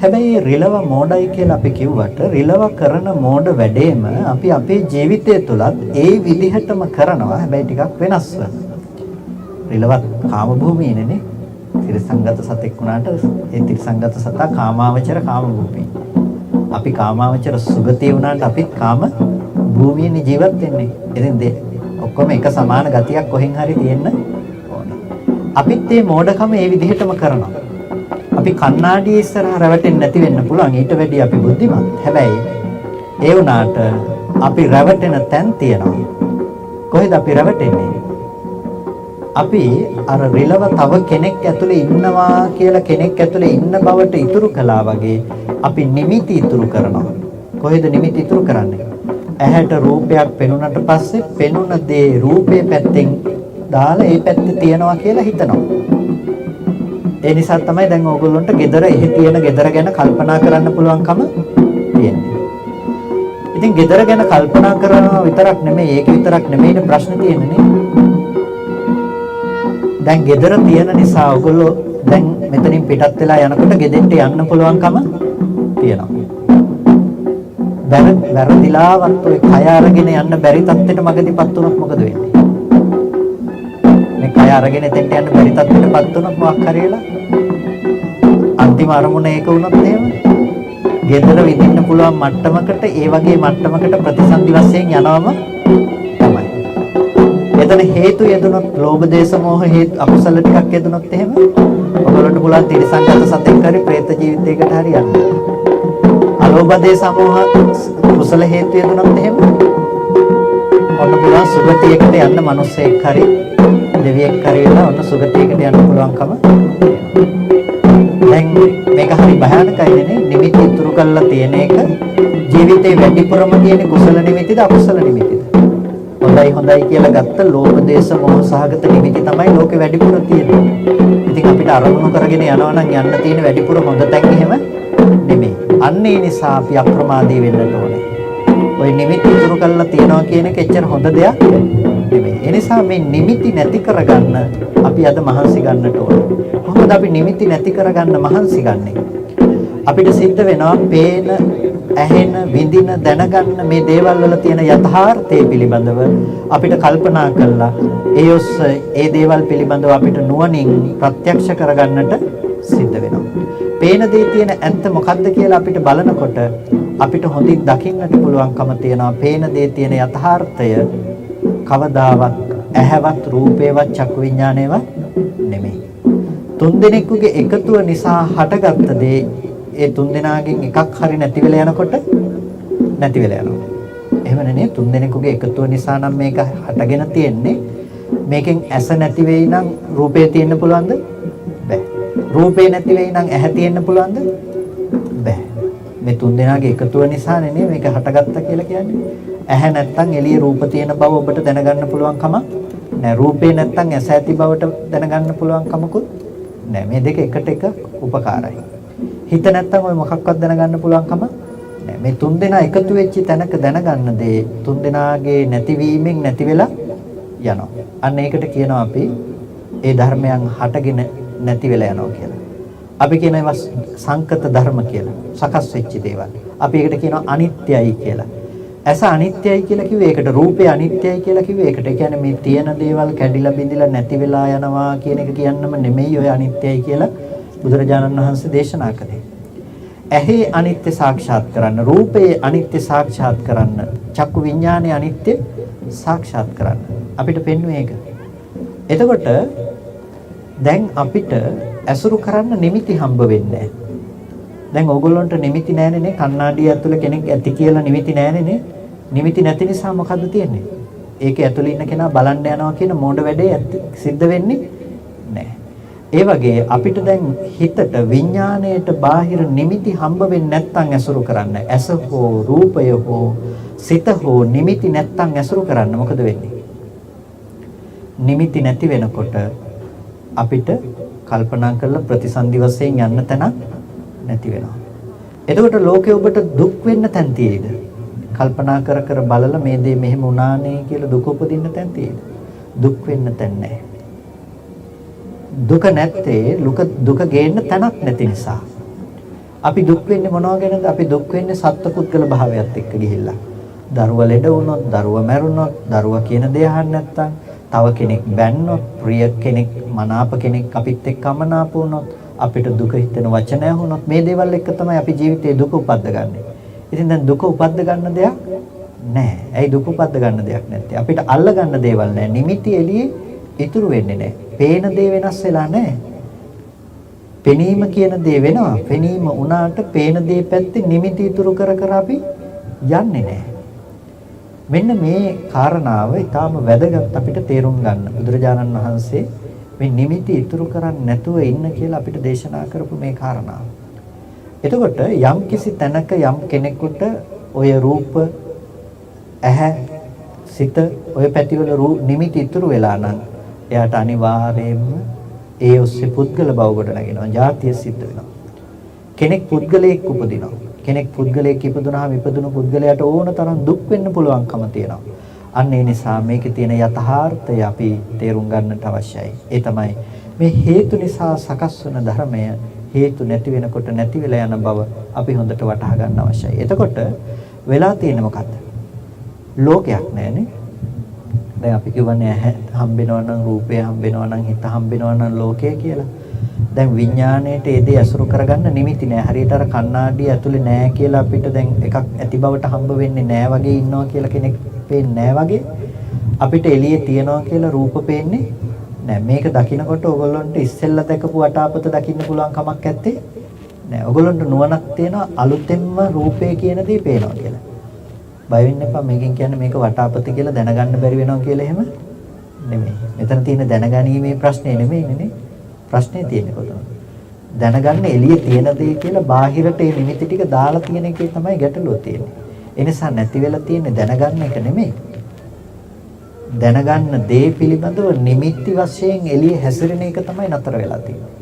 හැබැයි රිලව මෝඩයි කියලා අපි කිව්වට රිලව කරන මෝඩ වැඩේම අපි අපේ ජීවිතය තුලත් ඒ විදිහටම කරනවා. හැබැයි ටිකක් වෙනස්ව. රිලවත් කාම භූමියේනේ. තිරසංගත සතෙක් වුණාට ඒ තිරසංගත සතා කාමාවචර කාම භූමියේ. අපි කාමාවචර සුගතිය වුණාට අපිත් කාම භූමියේ ජීවත් වෙන්නේ. ඉතින් ඔක්කොම එක සමාන ගතියක් කොහෙන් හරි තියෙන්න ඕනේ. අපිත් මේ මෝඩකම ඒ විදිහටම කරනවා. අපි කණ්ණාඩියේ ඉස්සරහ රැවටෙන්නේ නැති වෙන්න පුළුවන්. ඊට වැඩිය අපි බුද්ධිමත්. හැබැයි ඒ වුණාට අපි රැවටෙන තැන් තියෙනවා. කොහෙද අපි රැවටෙන්නේ? අපි අර රිලව තව කෙනෙක් ඇතුලේ ඉන්නවා කියලා කෙනෙක් ඇතුලේ ඉන්න බවට ඉතුරු කළා වගේ අපි නිමිති ඉතුරු කරනවා. කොහෙද නිමිති ඉතුරු කරන්නේ? ඇහැට රූපයක් පෙනුනට පස්සේ පෙනුන දේ රූපේ පැත්තෙන් දාලා ඒ පැත්තේ තියනවා කියලා හිතනවා. ඒ නිසා තමයි දැන් ඕගොල්ලන්ට gedara එහි තියෙන gedara ගැන කල්පනා කරන්න පුළුවන්කම තියෙන්නේ. ඉතින් gedara ගැන කල්පනා කරනවා විතරක් නෙමෙයි ඒක විතරක් නෙමෙයිනේ ප්‍රශ්නේ තියෙන්නේ. දැන් gedara තියෙන නිසා ඔයගොල්ලෝ දැන් මෙතනින් පිටත් වෙලා යනකොට ගෙදෙන්ට යන්න පුළුවන්කම තියෙනවා. වැරදිලාවත් ඔය කය අරගෙන යන්න බැරි තත්ත්වෙට මගදීපත් වුණොත් මොකද වෙන්නේ? මේ කය අරගෙන එතෙන්ට යන්න බැරි තත්ත්වෙටපත් වුණොත් මොකක් හරි වෙලා අන්තිම අරමුණ ඒක වුණොත් එහෙම gedara විඳින්න පුළුවන් මට්ටමකට ඒ වගේ මට්ටමකට ප්‍රතිසන්දි වශයෙන් යනවම තමයි. එතන හේතු යෙදුනොත් ලෝභ දේශ මොහ හේතු අකුසල ටිකක් යෙදුනොත් එහෙම ඔයගොල්ලන්ට පුළුවන් තිරසංගත සතෙක් හරි പ്രേත ජීවිතයකට හරි යන්න. අලෝභ දේශ මොහ කුසල හේතු යෙදුනොත් එහෙම ඔන්න පුළුවන් සුගතියකට යන්න මිනිස්සෙක් හරි දෙවියෙක් හරි වෙලා ඔන්න සුගතියකට යන්න පුළුවන්කම. දැන් මේක හරි භයානකයි නේ. නිමිති ඉතුරු කරලා තියෙන එක ජීවිතේ වැඩිපුරම තියෙන කුසල නිමිතිද අකුසල නිමිතිද? හොඳයි කියලා ගත්ත ලෝභ දේශ මොහ සහගත නිමිති තමයි ලෝකේ වැඩිපුර තියෙන්නේ. ඉතින් අපිට අරමුණු කරගෙන යනවා නම් යන්න තියෙන වැඩිපුර හොඳ තැන් එහෙම නෙමෙයි. අන්න ඒ නිසා අපි අප්‍රමාදී වෙන්නට ඕනේ. ওই නිමිති ඉතුරු කරලා තියනවා කියන එක එච්චර හොඳ දෙයක් නෙමෙයි. ඒ නිසා මේ නිමිති නැති කරගන්න අපි අද මහන්සි ගන්නට ඕනේ. කොහොමද අපි නිමිති නැති කරගන්න මහන්සි ගන්නෙ? අපිට සිද්ධ වෙනවා පේන ඇහෙන විඳින දැනගන්න මේ දේවල් වල තියෙන යථාර්ථය පිළිබඳව අපිට කල්පනා කළා ඒ ඔස්සේ ඒ දේවල් පිළිබඳව අපිට නුවණින් ප්‍රත්‍යක්ෂ කරගන්නට සිද්ධ වෙනවා. පේන දේ තියෙන ඇත්ත මොකද්ද කියලා අපිට බලනකොට අපිට හොඳින් දකින්නට පුළුවන්කම තියෙනවා. පේන දේ තියෙන යථාර්ථය කවදාවත් ඇහැවත් රූපේවත් චක්කු විඥානේවත් නෙමෙයි. තුන්දෙනෙකුගේ එකතුව නිසා හටගත්ත දේ ඒ තුන්දෙනාගෙන් එකක් හරි නැති වෙලා යනකොට නැති වෙලා යනවා. එහෙම නෙනේ තුන්දෙනෙකුගේ එකතුව නිසා නම් මේක හටගෙන තියෙන්නේ. මේකෙන් ඇස නැති වෙයි නම් රූපේ තියෙන්න පුළුවන්ද? බෑ. රූපේ නැති වෙයි නම් ඇහැ තියෙන්න පුළුවන්ද? බෑ. මේ තුන්දෙනාගේ එකතුව නිසා නේ මේක හටගත්තා කියලා කියන්නේ. ඇහැ නැත්තම් එළියේ රූප තියෙන බව ඔබට දැනගන්න පුළුවන් කමක් නෑ. රූපේ නැත්තම් ඇස ඇති බවට දැනගන්න පුළුවන් කමකුත් නෑ. මේ දෙක එකට එක උපකාරයි. හිත නැත්තම් ඔය මොකක්වත් දැනගන්න පුළුවන් කම නෑ. මේ තුන්දෙනා එකතු වෙච්ච තැනක දැනගන්න දේ තුන්දෙනාගේ නැතිවීමෙන් නැති වෙලා යනවා. අන්න ඒකට කියනවා අපි ඒ ධර්මයන් හටගෙන නැති වෙලා යනවා කියලා. අපි කියන ඒවා සංකත ධර්ම කියලා. සකස් වෙච්ච දේවල්. අපි ඒකට කියනවා අනිත්‍යයි කියලා. ඇස අනිත්‍යයි කියලා කිව්වේ ඒකට. රූපය අනිත්‍යයි කියලා කිව්වේ ඒකට. ඒ කියන්නේ මේ තියෙන දේවල් කැඩිලා බිඳිලා නැති වෙලා යනවා කියන එක කියන්නම නෙමෙයි ඔය අනිත්‍යයි කියලා බුදුරජාණන් වහන්සේ දේශනා කළේ. ඇහි අනිත්‍ය සාක්ෂාත් කරන්න, රූපයේ අනිත්‍ය සාක්ෂාත් කරන්න, චක්කු විඥානයේ අනිත්‍ය සාක්ෂාත් කරන්න. අපිට පෙන්වන්නේ ඒක. එතකොට දැන් අපිට ඇසුරු කරන්න නිමිති හම්බ වෙන්නේ. දැන් ඕගොල්ලන්ට නිමිති නැහැනේ නේ. කණ්ණාඩිය ඇතුලේ කෙනෙක් ඇති කියලා නිමිති නැහැනේ නේ. නිමිති නැති නිසා මොකද්ද තියෙන්නේ? ඒක ඇතුලේ ඉන්න කෙනා බලන්න යනවා කියන මෝඩ වැඩේ සිද්ධ වෙන්නේ නැහැ. ඒ වගේ අපිට දැන් හිතට විඥාණයට බාහිර නිමිති හම්බ වෙන්නේ නැත්නම් ඇසුරු කරන්න. ඇස හෝ රූපය හෝ සිත හෝ නිමිති නැත්නම් ඇසුරු කරන්න මොකද වෙන්නේ? නිමිති නැති වෙනකොට අපිට කල්පනා කරලා ප්‍රතිසන්දි වශයෙන් යන්න තැනක් නැති වෙනවා. එතකොට ලෝකේ ඔබට දුක් වෙන්න තැන් තියෙයිද? කල්පනා කර කර බලලා මේ දේ මෙහෙම වුණානේ කියලා දුක උපදින්න තැන් තියෙයිද? දුක් වෙන්න තැන් නැහැ. දුක නැත්තේ දුක ගේන්න තැනක් නැති නිසා. අපි දුක් වෙන්නේ මොනවා ගැනද? අපි දුක් වෙන්නේ සත්පුද්ගල භාවයත් එක්ක ගිහිල්ලා. දරුවා ලෙඩ වුණොත්, දරුවා මැරුණොත්, දරුවා කියන දේ අහන්න නැත්නම්, තව කෙනෙක් බැන්නොත්, ප්‍රිය කෙනෙක්, මනාප කෙනෙක් අපිත් එක්ක අමනාප වුණොත්, අපිට දුක හිතෙන වචන ඇහුනොත්, මේ දේවල් එක්ක තමයි අපි ජීවිතේ දුක උපද්දගන්නේ. ඉතින් දැන් දුක උපද්ද ගන්න දෙයක් නැහැ. ඇයි දුක උපද්ද ගන්න දෙයක් නැත්තේ? අපිට අල්ල ගන්න දේවල් නැහැ. නිමිති එළියේ ඉතුරු වෙන්නේ නැහැ. පේන දේ වෙනස් වෙලා නැහැ. පෙනීම කියන දේ වෙනවා. පෙනීම උනාට පේන දේ පැත්තේ නිමිති ඉතුරු කර කර අපි යන්නේ නැහැ. මෙන්න මේ කාරණාව ඊටාම වැදගත් අපිට තේරුම් ගන්න. බුදුරජාණන් වහන්සේ මේ නිමිති ඉතුරු කරන්නේ නැතුව ඉන්න කියලා අපිට දේශනා කරපු මේ කාරණාව. එතකොට යම් කිසි තැනක යම් කෙනෙකුට ඔය රූප, ඇහැ, සිත ඔය පැතිවල නිමිති ඉතුරු වෙලා නම් එයාට අනිවාර්යයෙන්ම ඒ ඔස්සේ පුද්ගල බව කොට නැගෙනවා. ජාතිය සිද්ධ වෙනවා. කෙනෙක් පුද්ගලයෙක් උපදිනවා. කෙනෙක් පුද්ගලයෙක් ඉපදුනහම ඉපදුණු පුද්ගලයාට ඕන තරම් දුක් වෙන්න පුළුවන්කම තියෙනවා. අන්න ඒ නිසා මේකේ තියෙන යථාර්ථය අපි තේරුම් ගන්නට අවශ්‍යයි. ඒ තමයි මේ හේතු නිසා සකස් වන ධර්මය හේතු නැති වෙනකොට නැති වෙලා යන බව අපි හොඳට වටහා ගන්න අවශ්‍යයි. එතකොට වෙලා තියෙන්නේ මොකද්ද? ලෝකයක් නැහැනේ. දැන් අපි කියවනේ ඇහැ හම්බෙනවා නම්, රූපය හම්බෙනවා නම්, හිත හම්බෙනවා නම් ලෝකය කියලා. දැන් විඥාණයට ඒ දේ අසුරු කරගන්න නිමිති නෑ. හරියට අර කණ්ණාඩිය ඇතුලේ නෑ කියලා අපිට දැන් එකක් ඇති බවට හම්බ වෙන්නේ නෑ වගේ ඉන්නවා කියලා කෙනෙක් පේන්නේ නෑ වගේ. අපිට එළියේ තියනවා කියලා රූප පේන්නේ නෑ. මේක දකින්නකොට ඕගොල්ලන්ට ඉස්සෙල්ලා දැකපු වටාපත දකින්න පුළුවන් කමක් නැත්තේ නෑ. ඕගොල්ලන්ට නුවණක් තියෙනවා අලුතෙන්ම රූපේ කියන දේ පේනවා කියලා. බය වෙන්න එපා. මේකෙන් කියන්නේ මේක වටාපත කියලා දැනගන්න බැරි වෙනවා කියලා එහෙම නෙමෙයි. මෙතන තියෙන දැනගැනීමේ ප්‍රශ්නේ නෙමෙයිනේ නේ. ප්‍රශ්නේ තියෙන්නේ කොතනද? දැනගන්න එළියේ තියෙන දේ කියලා බාහිරට ඒ නිමිති ටික දාලා තියෙන එකේ තමයි ගැටලුව තියෙන්නේ. ඒ නිසා නැති වෙලා තියෙන්නේ දැනගන්න එක නෙමෙයි. දැනගන්න දේ පිළිබඳව නිමිති වශයෙන් එළියේ හැසිරෙන එක තමයි නතර වෙලා තියෙන්නේ.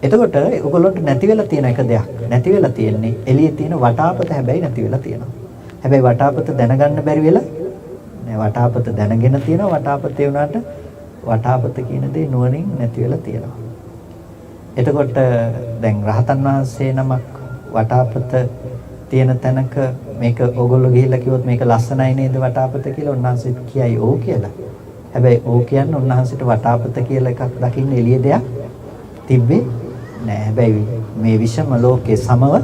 එතකොට ඔයගොල්ලන්ට නැති වෙලා තියෙන එක දෙයක්. නැති වෙලා තියෙන්නේ එළියේ තියෙන වටාපත හැබැයි නැති වෙලා තියෙනවා. හැබැයි වටාපත දැනගන්න බැරි වෙලා නෑ. වටාපත දැනගෙන තියෙනවා. වටාපතේ වුණාට වටාපත කියන දේ නුවණින් නැති වෙලා තියෙනවා. එතකොට දැන් රහතන් වහන්සේ නමක් වටාපත තියෙන තැනක මේක ඕගොල්ලෝ ගිහිල්ලා කිව්වොත් මේක ලස්සනයි නේද වටාපත කියලා උන්වහන්සේ කියයි ඕ කියලා. හැබැයි ඕ කියන්නේ උන්වහන්සේට වටාපත කියලා එකක් දකින්න එළිය දෙයක් තිබ්බේ නෑ. හැබැයි මේ විෂම ලෝකේ සමව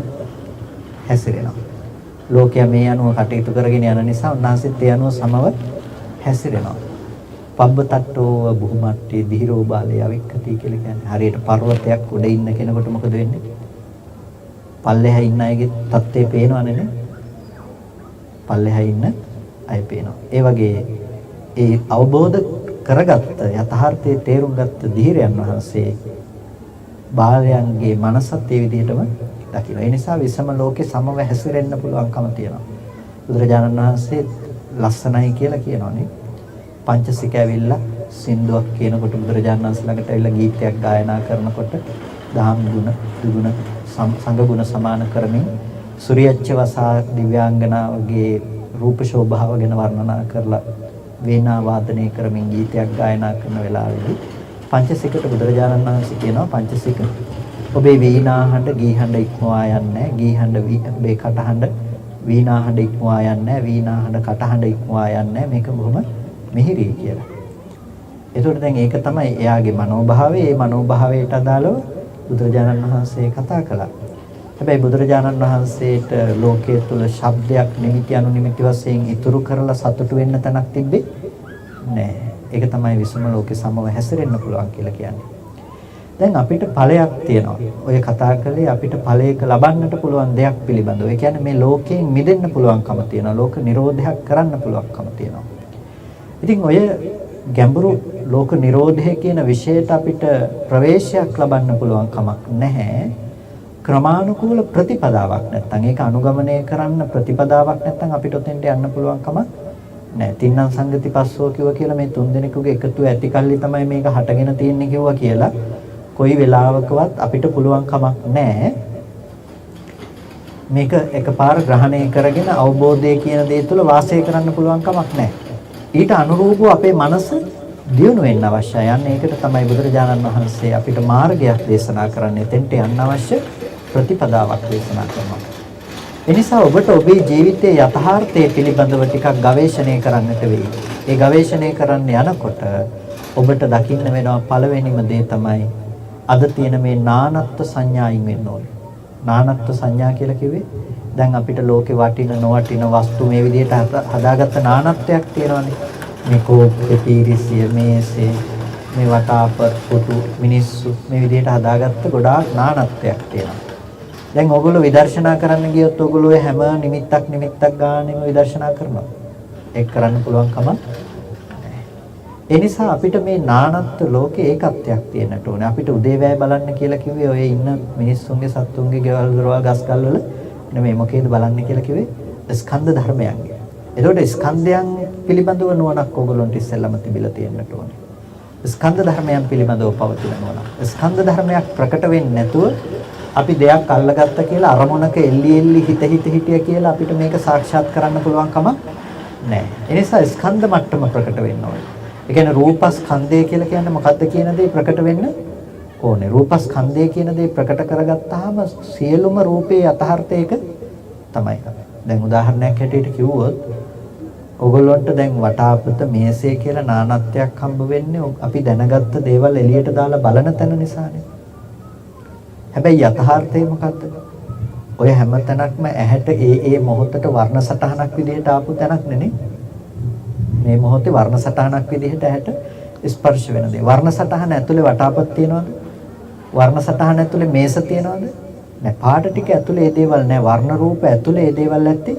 හැසිරෙනවා. ලෝකයා මේ අනුව කටයුතු කරගෙන යන නිසා උන්වහන්සේත් ඒ අනුව සමව හැසිරෙනවා. පබ්බතට්ටෝ බුහුමට්ටේ ධීරෝ බාලේ අවික්කති කියලා කියන්නේ හරියට පර්වතයක් උඩ ඉන්න කෙනෙකුට මොකද වෙන්නේ? පල්ලෙහා ඉන්න අයගේ තත්ත්වය පේනවනේ නේ. පල්ලෙහා ඉන්න අය පේනවා. ඒ වගේ ඒ අවබෝධ කරගත්ත යථාර්ථයේ තේරුම් ගත්ත ධීරයන් වහන්සේ බාලයන්ගේ මනසත් ඒ විදිහටම දකිනවා. ඒ නිසා විසම ලෝකේ සමව හැසිරෙන්න පුළුවන්කම තියෙනවා. බුදුරජාණන් වහන්සේ ලස්සනයි කියලා කියනෝනේ. පංචසික ඇවිල්ලා සින්දුවක් කියනකොට බුදුරජාණන් වහන්සේ ළඟට ඇවිල්ලා ගීතයක් ගායනා කරනකොට දහම් ගුණ, ත්‍රිගුණ, සංඝ ගුණ සමාන කරමින් සූර්යච්ච වසා දිව්‍යාංගනාවගේ රූප ශෝභාව ගැන වර්ණනා කරලා වේණා වාදනය කරමින් ගීතයක් ගායනා කරන වෙලාවේදී පංචසිකට බුදුරජාණන් වහන්සේ කියනවා පංචසික ඔබේ වීණා හඬ ගී හඬ ඉක්මවා යන්නේ නැහැ. ගී හඬ ඔබේ කටහඬ වීණා හඬ ඉක්මවා යන්නේ නැහැ. වීණා හඬ කටහඬ ඉක්මවා යන්නේ නැහැ. මේක බොහොම මිහිරි කියලා. ඒතකොට දැන් ඒක තමයි එයාගේ මනෝභාවය. ඒ මනෝභාවයට අදාළව බුදුරජාණන් වහන්සේ කතා කළා. හැබැයි බුදුරජාණන් වහන්සේට ලෝකයේ තුල ශබ්දයක් නිමිති අනුනිමිති වශයෙන් ඉතුරු කරලා සතුටු වෙන්න තැනක් තිබ්බේ නැහැ. ඒක තමයි විසම ලෝකේ සමව හැසිරෙන්න පුළුවන් කියලා කියන්නේ. දැන් අපිට ඵලයක් තියෙනවා. ඔය කතා කළේ අපිට ඵලයක ලබන්නට පුළුවන් දෙයක් පිළිබඳව. ඒ කියන්නේ මේ ලෝකයෙන් මිදෙන්න පුළුවන්කම තියෙනවා. ලෝක නිරෝධයක් කරන්න පුළුවන්කම තියෙනවා. ඉතින් ඔය ගැඹුරු ලෝක නිරෝධය කියන විෂයට අපිට ප්‍රවේශයක් ලබන්න පුළුවන් කමක් නැහැ. ක්‍රමානුකූල ප්‍රතිපදාවක් නැත්නම් ඒක අනුගමනය කරන්න ප්‍රතිපදාවක් නැත්නම් අපිට ඔතෙන්ට යන්න පුළුවන් කමක් නැහැ. තින්නම් සංගති පස්සෝ කිව්වා කියලා මේ තුන් දෙනෙකුගේ එකතු ඇති කල්ලි තමයි මේක හටගෙන තියෙන්නේ කිව්වා කියලා කොයි වෙලාවකවත් අපිට පුළුවන් කමක් නැහැ. මේක එකපාර ග්‍රහණය කරගෙන අවබෝධය කියන දේ තුළ වාසය කරන්න පුළුවන් කමක් නැහැ. ඊට අනුරූපව අපේ මනස දියුණු වෙන්න අවශ්‍යයි. යන්නේ ඒකට තමයි බුදුරජාණන් වහන්සේ අපිට මාර්ගයක් දේශනා කරන්නේ. එතෙන්ට යන්න අවශ්‍ය ප්‍රතිපදාවක් දේශනා කරනවා. එනිසා ඔබට ඔබේ ජීවිතයේ යථාර්ථය පිළිබඳව ටිකක් ගවේෂණය කරන්නට වෙයි. ඒ ගවේෂණය කරන්න යනකොට ඔබට දකින්න වෙනවා පළවෙනිම දේ තමයි අද තියෙන මේ නානත්ව සංඥායින් වෙන්න ඕනේ. නානත්ව සංඥා කියලා කිව්වේ දැන් අපිට ලෝකේ වටින නොවටින වස්තු මේ විදිහට හදාගත්ත නානත්වයක් තියෙනවානේ. මේ කෝප්පේ පීරිසිය මේසේ මේ වටාප පුතු මිනිස්සු මේ විදිහට හදාගත්ත ගොඩාක් නානත්වයක් තියෙනවා. දැන් ඕගොල්ලෝ විදර්ශනා කරන්න ගියොත් ඕගොල්ලෝ හැම නිමිත්තක් ගානෙම විදර්ශනා කරනවා. ඒක කරන්න පුළුවන් කමක් නැහැ. ඒ නිසා අපිට මේ නානත්ව ලෝකේ ඒකත්වයක් තියෙන්නට ඕනේ. අපිට උදේවැය බලන්න කියලා කිව්වේ ඔය ඉන්න මිනිස්සුන්ගේ සත්තුන්ගේ ගෙවල් දොරවල් ගස්කල් වල නෙමෙයි මොකේද බලන්න කියලා කිව්වේ ස්කන්ධ ධර්මයන්ගේ. එතකොට ස්කන්ධයන් පිළිබඳව නුවණක් ඕගොල්ලන්ට ඉස්සෙල්ලාම තිබිලා තියෙන්නට ඕනේ. ස්කන්ධ ධර්මයන් පිළිබඳව පවතින නුවණ. ස්කන්ධ ධර්මයක් ප්‍රකට වෙන්නේ නැතුව අපි දෙයක් අල්ලගත්ත කියලා අරමුණක එල්ලි හිත හිටිය කියලා අපිට මේක සාක්ෂාත් කරන්න පුළුවන් කමක් නැහැ. ඒ නිසා ස්කන්ධ මට්ටම ප්‍රකට වෙන්න ඕනේ. ඒ කියන්නේ රූපස්කන්ධය කියලා කියන්නේ මොකද්ද කියන දේ ප්‍රකට වෙන්න ඕනේ. රූපස්කන්ධය කියන දේ ප්‍රකට කරගත්තාම සියලුම රූපේ යථාර්ථයක තමයි. දැන් උදාහරණයක් හැටියට කිව්වොත් ඔයගොල්ලන්ට දැන් වටාපත මේසේ කියලා නානත්වයක් හම්බ වෙන්නේ අපි දැනගත්ත දේවල් එළියට දාලා බලන තැන නිසානේ. හැබැයි යථාර්ථය මොකද්ද? ඔය හැම තැනක්ම ඇහැට ඒ මොහොතට වර්ණ සටහනක් විදිහට ආපු තැනක් නෙනේ. මේ මොහොතේ වර්ණ සටහනක් විදිහට ඇහැට ස්පර්ශ වෙන දේ. වර්ණ සටහන ඇතුලේ වටාපත් තියනවද? වර්ණ සටහන ඇතුලේ මේස තියනවද? නෑ. පාට ටික ඇතුලේ ඒ දේවල් නෑ. වර්ණ රූප ඇතුලේ ඒ දේවල් ඇත්තේ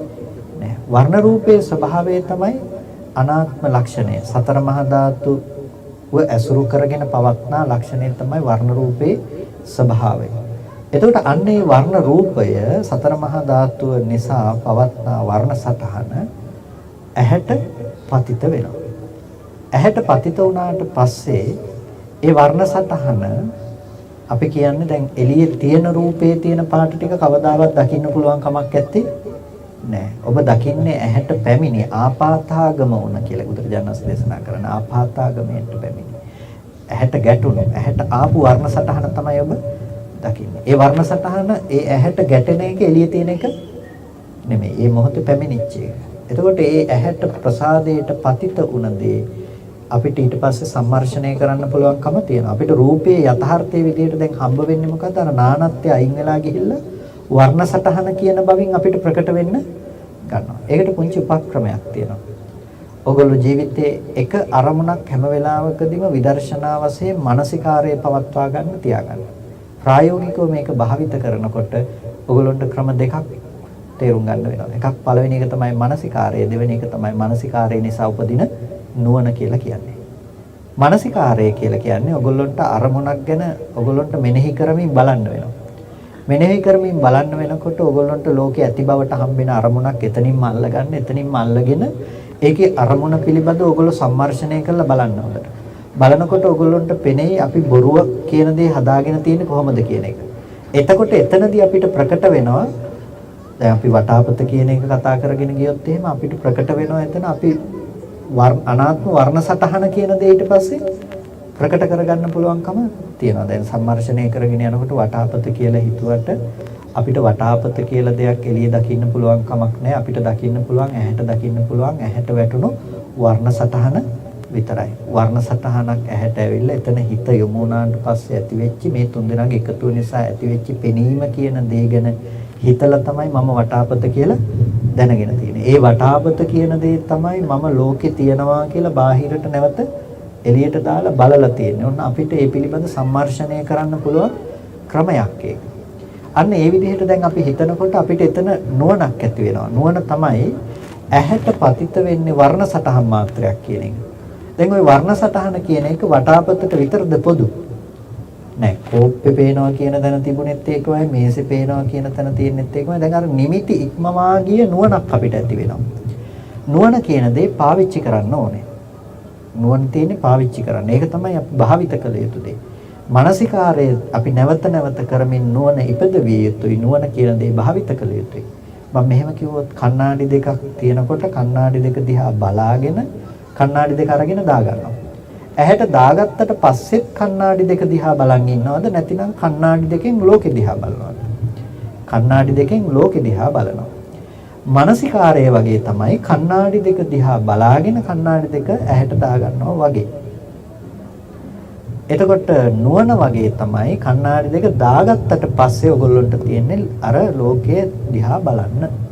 නෑ. වර්ණ රූපයේ ස්වභාවය තමයි අනාත්ම ලක්ෂණය. සතර මහා ධාතු ඇසුරු කරගෙන පවත්නා ලක්ෂණය තමයි වර්ණ රූපේ ස්වභාවය. එතකොට අන්නේ වර්ණ රූපය සතර මහා ධාතුව නිසා පවත්නා වර්ණ සටහන ඇහැට පතිත වෙනවා. ඇහැට පතිත වුණාට පස්සේ ඒ වර්ණ සටහන අපි කියන්නේ දැන් එළියේ තියෙන රූපේ තියෙන පාට ටික කවදාවත් දකින්න පුළුවන් කමක් නැත්තේ නෑ. ඔබ දකින්නේ ඇහැට පැමිණි ආපාතාගම වුණ කියලා බුදුරජාණන් වහන්සේ දේශනා කරන ආපාතාගමයට පැමිණි. ඇහැට ගැටුණු ඇහැට ආපු වර්ණ සටහන තමයි ඔබ දකින්නේ. ඒ වර්ණ සටහන ඒ ඇහැට ගැටෙන එක එළියේ තියෙන එක නෙමෙයි. ඒ මොහොතේ පැමිණිච්ච එක. එතකොට ඒ ඇහැට ප්‍රසාදයට පතිත වුණ දේ අපිට ඊට පස්සේ සම්මර්ෂණය කරන්න පුළුවන්කම තියෙනවා. අපිට රූපයේ යථාර්ථයේ විදිහට දැන් හම්බ වෙන්නේ මොකද්ද? අර නානත්වය අයින් වෙලා ගිහිල්ලා වර්ණ සටහන කියන බවින් අපිට ප්‍රකට වෙන්න ගන්නවා. ඒකට පුංචි උපක්‍රමයක් තියෙනවා. ඔගොල්ලෝ ජීවිතයේ එක අරමුණක් හැම වෙලාවකදීම විදර්ශනා වශයෙන් මානසිකාරයේ පවත්වා ගන්න තියාගන්න. ප්‍රායෝගිකව මේක භාවිත කරනකොට ඔගොල්ලන්ට ක්‍රම දෙකක් තේරුම් ගන්න වෙනවා. එකක් පළවෙනි එක තමයි මානසිකාරය, දෙවෙනි එක තමයි මානසිකාරය නිසා උපදින නුවණ කියලා කියන්නේ. මානසිකාරය කියලා කියන්නේ ඔගොල්ලන්ට අරමුණක් ගැන ඔගොල්ලන්ට මෙනෙහි කරමින් බලන්න වෙනවා. මෙනෙහි කරමින් බලන්න වෙනකොට ඔයගොල්ලන්ට ලෝකේ ඇති බවට හම්බෙන අරමුණක් එතනින්ම අල්ලගන්න, එතනින්ම අල්ලගෙන ඒකේ අරමුණ පිළිබඳව ඔයගොල්ලෝ සම්මර්ෂණය කරලා බලන්න හොඳට. බලනකොට ඔයගොල්ලන්ට පෙනෙයි අපි බොරුව කියන දේ හදාගෙන තියෙන්නේ කොහොමද කියන එක. එතකොට එතනදී අපිට ප්‍රකට වෙනවා දැන් අපි වටාපත කියන එක කතා කරගෙන ගියොත් එහෙම අපිට ප්‍රකට වෙනවා එතන අපි අනාත්ම වර්ණ සටහන කියන දේ ඊට පස්සේ ප්‍රකට කරගන්න පුළුවන්කම තියෙනවා. දැන් සම්මර්ෂණය කරගෙන යනකොට වටාපත කියලා හිතුවට අපිට වටාපත කියලා දෙයක් එළිය දකින්න පුළුවන් කමක් නැහැ. අපිට දකින්න පුළුවන් ඇහැට දකින්න පුළුවන් ඇහැට වැටුණු වර්ණ සටහන විතරයි. වර්ණ සටහනක් ඇහැට ඇවිල්ලා එතන හිත යොමු වුණාට පස්සේ ඇතිවෙච්ච මේ තුන්දෙනාගේ එකතුව නිසා ඇතිවෙච්ච පෙනීම කියන දේ ගැන හිතලා තමයි මම වටාපත කියලා දැනගෙන තියෙන්නේ. ඒ වටාපත කියන දේ තමයි මම ලෝකේ තියනවා කියලා බාහිරට නැවත එළියට දාලා බලලා තියෙන්නේ. ඔන්න අපිට ඒ පිළිබඳ සම්මර්ෂණය කරන්න පුළුවන් ක්‍රමයක් ඒක. අන්න ඒ විදිහට දැන් අපි හිතනකොට අපිට එතන නුවණක් ඇති වෙනවා. නුවණ තමයි ඇහැට පතිත වෙන්නේ වර්ණ සටහන් මාත්‍රයක් කියන එක. දැන් ওই වර්ණ සටහන කියන එක වටාපතට විතරද පොදු? නෑ. කෝප්පේ පේනවා කියන තැන තිබුණෙත් ඒකමයි, මේසේ පේනවා කියන තැන තියෙනෙත් ඒකමයි. දැන් අර නිමිති ඉක්මවා ගිය නුවණක් අපිට ඇති වෙනවා. නුවණ කියන දේ පාවිච්චි කරන්න ඕනේ. නුවණ තියෙන්නේ පාවිච්චි කරන්න. ඒක තමයි අපි භාවිත කළ යුතු දේ. මානසිකාරය අපි නැවත නැවත කරමින් නුවණ ඉපදවිය යුතුයි. නුවණ කියන දේ භාවිත කළ යුතුයි. මම මෙහෙම කිව්වොත් කණ්ණාඩි දෙකක් තියෙනකොට කණ්ණාඩි දෙක දිහා බලාගෙන කණ්ණාඩි දෙක අරගෙන දාගන්නවා. ඇහැට දාගත්තට පස්සෙත් කණ්ණාඩි දෙක දිහා බලන් ඉන්නවද නැතිනම් කණ්ණාඩි දෙකෙන් ලෝකෙ දිහා බලනවද? කණ්ණාඩි දෙකෙන් ලෝකෙ දිහා බලනවා. මානසිකාරය වගේ තමයි කණ්ණාඩි දෙක දිහා බලාගෙන කණ්ණාඩි දෙක ඇහැට දාගන්නවා වගේ. එතකොට නුවණ වගේ තමයි කණ්ණාඩි දෙක දාගත්තට පස්සේ ඔයගොල්ලන්ට තියෙන්නේ අර ලෝකයේ දිහා බලන්න.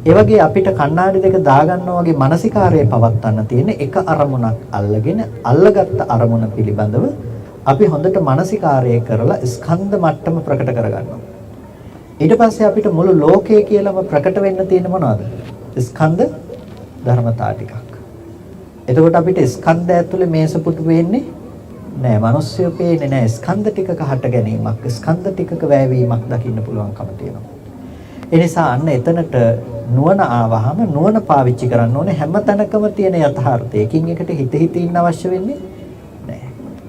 ඒ වගේ අපිට කණ්ණාඩි දෙක දාගන්නවා වගේ මානසිකාරය පවත්වන්න තියෙන්නේ එක අරමුණක් අල්ලගෙන අල්ලගත්ත අරමුණ පිළිබඳව අපි හොඳට මානසිකාරය කරලා ස්කන්ධ මට්ටම ප්‍රකට කරගන්නවා. ඊට පස්සේ අපිට මුළු ලෝකය කියලාම ප්‍රකට වෙන්න තියෙන මොනවද? ස්කන්ධ ධර්මතා ටිකක්. එතකොට අපිට ස්කන්ධ ඇතුලේ මේසපුටු වෙන්නේ නෑ. මිනිස්සු පේන්නේ නෑ. ස්කන්ධ ටිකක හට ගැනීමක්, ස්කන්ධ ටිකක වැයවීමක් දකින්න පුළුවන්කම තියෙනවා. ඒ නිසා අන්න එතනට නුවණ ආවහම නුවණ පාවිච්චි කරන්න ඕනේ හැම තැනකම තියෙන යථාර්ථය. එකින් එකට හිත ඉන්න අවශ්‍ය වෙන්නේ නෑ.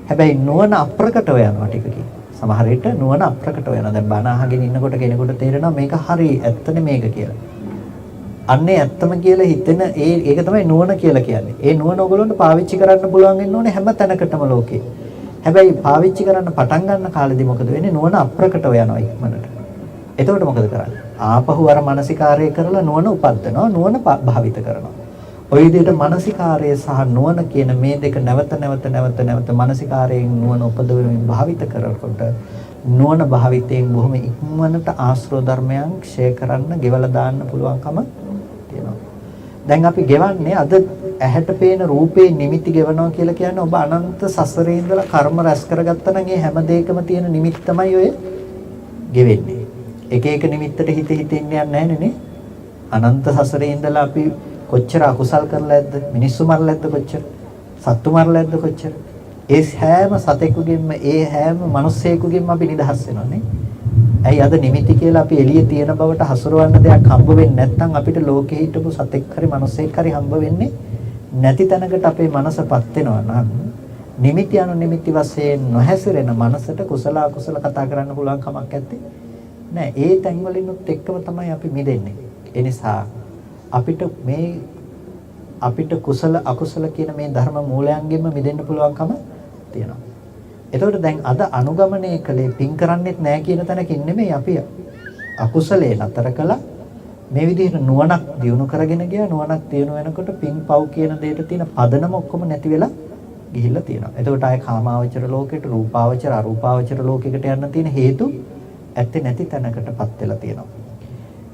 හැබැයි නුවණ අප්‍රකටව යනවා ටිකකින්. සමහර විට නුවණ අප්‍රකටව යනවා. දැන් බණ අහගෙන ඉන්නකොට කෙනෙකුට තේරෙනවා මේක හරි ඇත්තනේ මේක කියලා. අන්නේ ඇත්තම කියලා හිතෙන ඒක තමයි නුවණ කියලා කියන්නේ. ඒ නුවණ ඔයගොල්ලන්ට පාවිච්චි කරන්න පුළුවන් වෙන්න ඕනේ හැම තැනකටම ලෝකේ. හැබැයි පාවිච්චි කරන්න පටන් ගන්න කාලෙදි මොකද වෙන්නේ? නුවණ අප්‍රකටව යනවා ඉක්මනට. එතකොට මොකද කරන්නේ? ආපහු අර මානසිකාරය කරලා නුවණ උපද්දනවා, නුවණ භාවිත කරනවා. ඔය විදිහට මානසිකාරය සහ නුවණ කියන මේ දෙක නැවත මානසිකාරයෙන් නුවණ උපදවමින් භාවිත කරනකොට නුවණ භාවිතයෙන් බොහොම ඉක්මනට ආශ්‍රව ධර්මයන් ක්ෂය කරන්න, ගෙවලා දාන්න පුළුවන්කම තියෙනවා. දැන් අපි ගෙවන්නේ අද ඇහැට පේන රූපේ නිමිති ගෙවනවා කියලා කියන්නේ ඔබ අනන්ත සසරේ ඉඳලා කර්ම රැස් කරගත්තා නම් ඒ හැම දෙයකම තියෙන නිමිති තමයි ඔය ගෙවෙන්නේ. එක එක නිමිත්තට හිත ඉන්නේ නැහැ නේ. අනන්ත සසරේ ඉඳලා අපි කොච්චර අකුසල් කරලා ඇද්ද? මිනිස්සු මරලා ඇද්ද කොච්චර? සත්තු මරලා ඇද්ද කොච්චර? ඒ හැම සතෙකුගෙන්ම ඒ හැම මිනිස්සෙකුගෙන්ම අපි නිදහස් වෙනවා නේ. ඇයි අද නිමිති කියලා අපි එළියේ තියෙන බවට හසුරවන්න දෙයක් හම්බ වෙන්නේ නැත්නම් අපිට ලෝකෙ හිටපු සතෙක් හරි මිනිස්සෙක් හරි හම්බ වෙන්නේ නැති තැනකට අපේ මනසපත් වෙනවා නම් නිමිති අනුනිමිති වශයෙන් නොහැසිරෙන මනසට කුසල අකුසල කතා කරන්න පුළුවන් කමක් නැත්තේ නෑ. ඒ තැන් වලිනුත් එක්කම තමයි අපි මිදෙන්නේ. ඒ නිසා අපිට කුසල අකුසල කියන මේ ධර්ම මූලයන්ගෙන්ම මිදෙන්න පුළුවන්කම තියෙනවා. එතකොට දැන් අද අනුගමනය කළේ පින් කරන්නෙත් නෑ කියන තැනකින් නෙමෙයි අපි අකුසලේ නතර කළා. මේ විදිහට නුවණක් දියුණු කරගෙන ගියා. නුවණක් දියුණු වෙනකොට පින් පව් කියන දෙයට තියෙන පදනම ඔක්කොම නැති වෙලා ගිහිල්ලා තියෙනවා. එතකොට ආයේ කාමාවචර ලෝකෙට, රූපාවචර, අරූපාවචර ලෝකෙකට යන්න තියෙන හේතු ඇත්තේ නැති තැනකටපත් වෙලා තියෙනවා.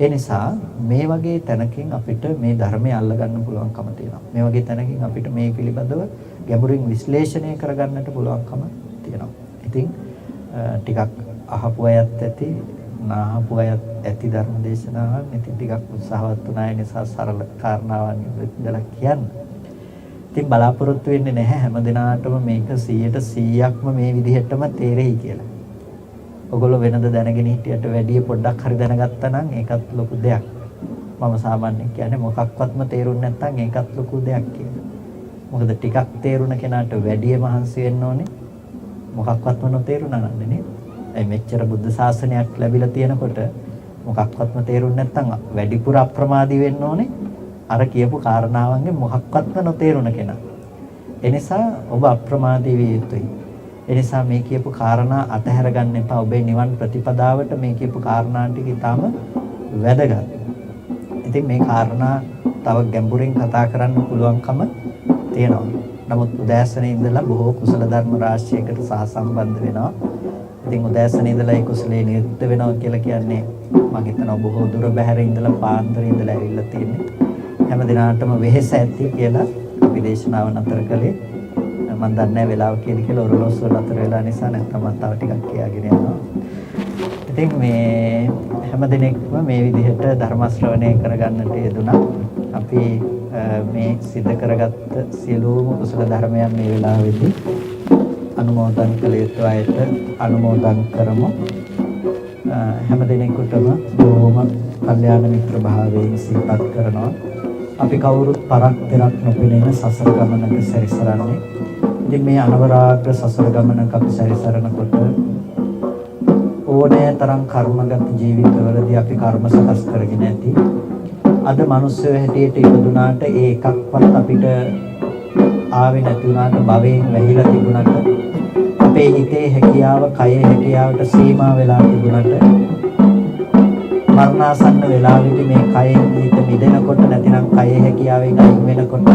ඒ නිසා මේ වගේ තැනකින් අපිට මේ ධර්මය අල්ලගන්න පුළුවන්කම තියෙනවා. මේ වගේ තැනකින් අපිට මේ පිළිබඳව ගැඹුරින් විශ්ලේෂණය කරගන්නට පුළුවන්කම තියෙනවා. ඉතින් ටිකක් අහපු අයත් ඇති, නාහපු අයත් ඇති ධර්ම දේශනාවන්. ඉතින් ටිකක් උත්සාහවත් වුණා නිසා සරල කාරණාවන් ඉඳලා කියන්න. ඉතින් බලාපොරොත්තු වෙන්නේ නැහැ හැම දිනාටම මේක 100%ක්ම මේ විදිහටම තේරෙයි කියලා. ඔගොල්ලෝ වෙනද දැනගෙන හිටියට වැඩිය පොඩ්ඩක් හරි දැනගත්තා නම් ඒකත් ලොකු දෙයක්. මම සාමාන්‍යයෙන් කියන්නේ මොකක්වත්ම තේරුන්නේ නැත්නම් ඒකත් ලොකු දෙයක් කියලා. මොකද ටිකක් තේරුණ කෙනාට වැඩිය මහන්සි වෙන්න ඕනේ. මොකක්වත්ම නොතේරුණා නම් නේ. ඒ මෙච්චර බුද්ධ ශාසනයක් ලැබිලා තියෙනකොට මොකක්වත්ම තේරුන්නේ නැත්නම් වැඩිපුර අප්‍රමාදී වෙන්න ඕනේ. අර කියපු කාරණාවන්ගේ මොකක්වත්ම නොතේරුණ කෙනා. එනිසා ඔබ අප්‍රමාදී විය යුතුයි. එනිසා මේ කියපු කාරණා අතහැර ගන්න එපා. ඔබේ නිවන් ප්‍රතිපදාවට මේ කියපු කාරණා ටික ඊටාම වැදගත්. ඉතින් මේ කාරණා තව ගැඹුරින් කතා කරන්න පුළුවන්කම තියෙනවා. නමුත් උදෑසනේ ඉඳලා බොහෝ කුසල ධර්ම රාශියකට සහසම්බන්ධ වෙනවා. ඉතින් උදෑසනේ ඉඳලා ඒ කුසලයේ නිරුද්ධ වෙනවා කියලා කියන්නේ මම හිතනවා බොහෝ දුර බැහැර ඉඳලා පාන්දරේ ඉඳලා ඇවිල්ලා තියෙන්නේ. හැම දිනාටම වෙහෙස ඇති කියලා අපි දේශනාව නතර කළේ. මම දන්නේ නැහැ වෙලාව කියලා ඔරලෝසුව නතර වෙලා නිසා නැත්නම් මම තව ටිකක් කියාගෙන යනවා. ඉතින් මේ හැම දිනෙකම මේ විදිහට ධර්ම ශ්‍රවණය කරගන්නට යෙදුණා. අපි මේ සිද්ධ කරගත්ත සියලුම කුසල ධර්මයන් මේ වෙලාවේදී අනුමෝදන් කළ යුතු අයට අනුමෝදන් කරමු. හැම දිනෙකටම බොහොම කල්යාණ මිත්‍ර භාවයෙන් සිහිපත් කරනවා. අපි කවුරුත් පරක් දෙයක් නොපෙනෙන සසර ගමනක සැරිසරන්නේ. ඉතින් මේ අනවරාග්‍ර සසර ගමනක අපි සැරිසරනකොට ඕනෑ තරම් කර්මගත ජීවිතවලදී අපි කර්ම සකස් කරගෙන ඇති. අද මිනිස්සු හැටියට ඉපදුනාට ඒ එකක්වත් අපිට ආවේ නැති වුණාට භවයෙන් වැහිලා තිබුණාට අපේ හිතේ හැකියාව, කයේ හැකියාවට සීමා වෙලා තිබුණාට මරණාසන්න වෙලාවෙදී මේ කයෙන් හිත මිදෙනකොට නැතිනම් කයේ හැකියාවෙන් අයින් වෙනකොට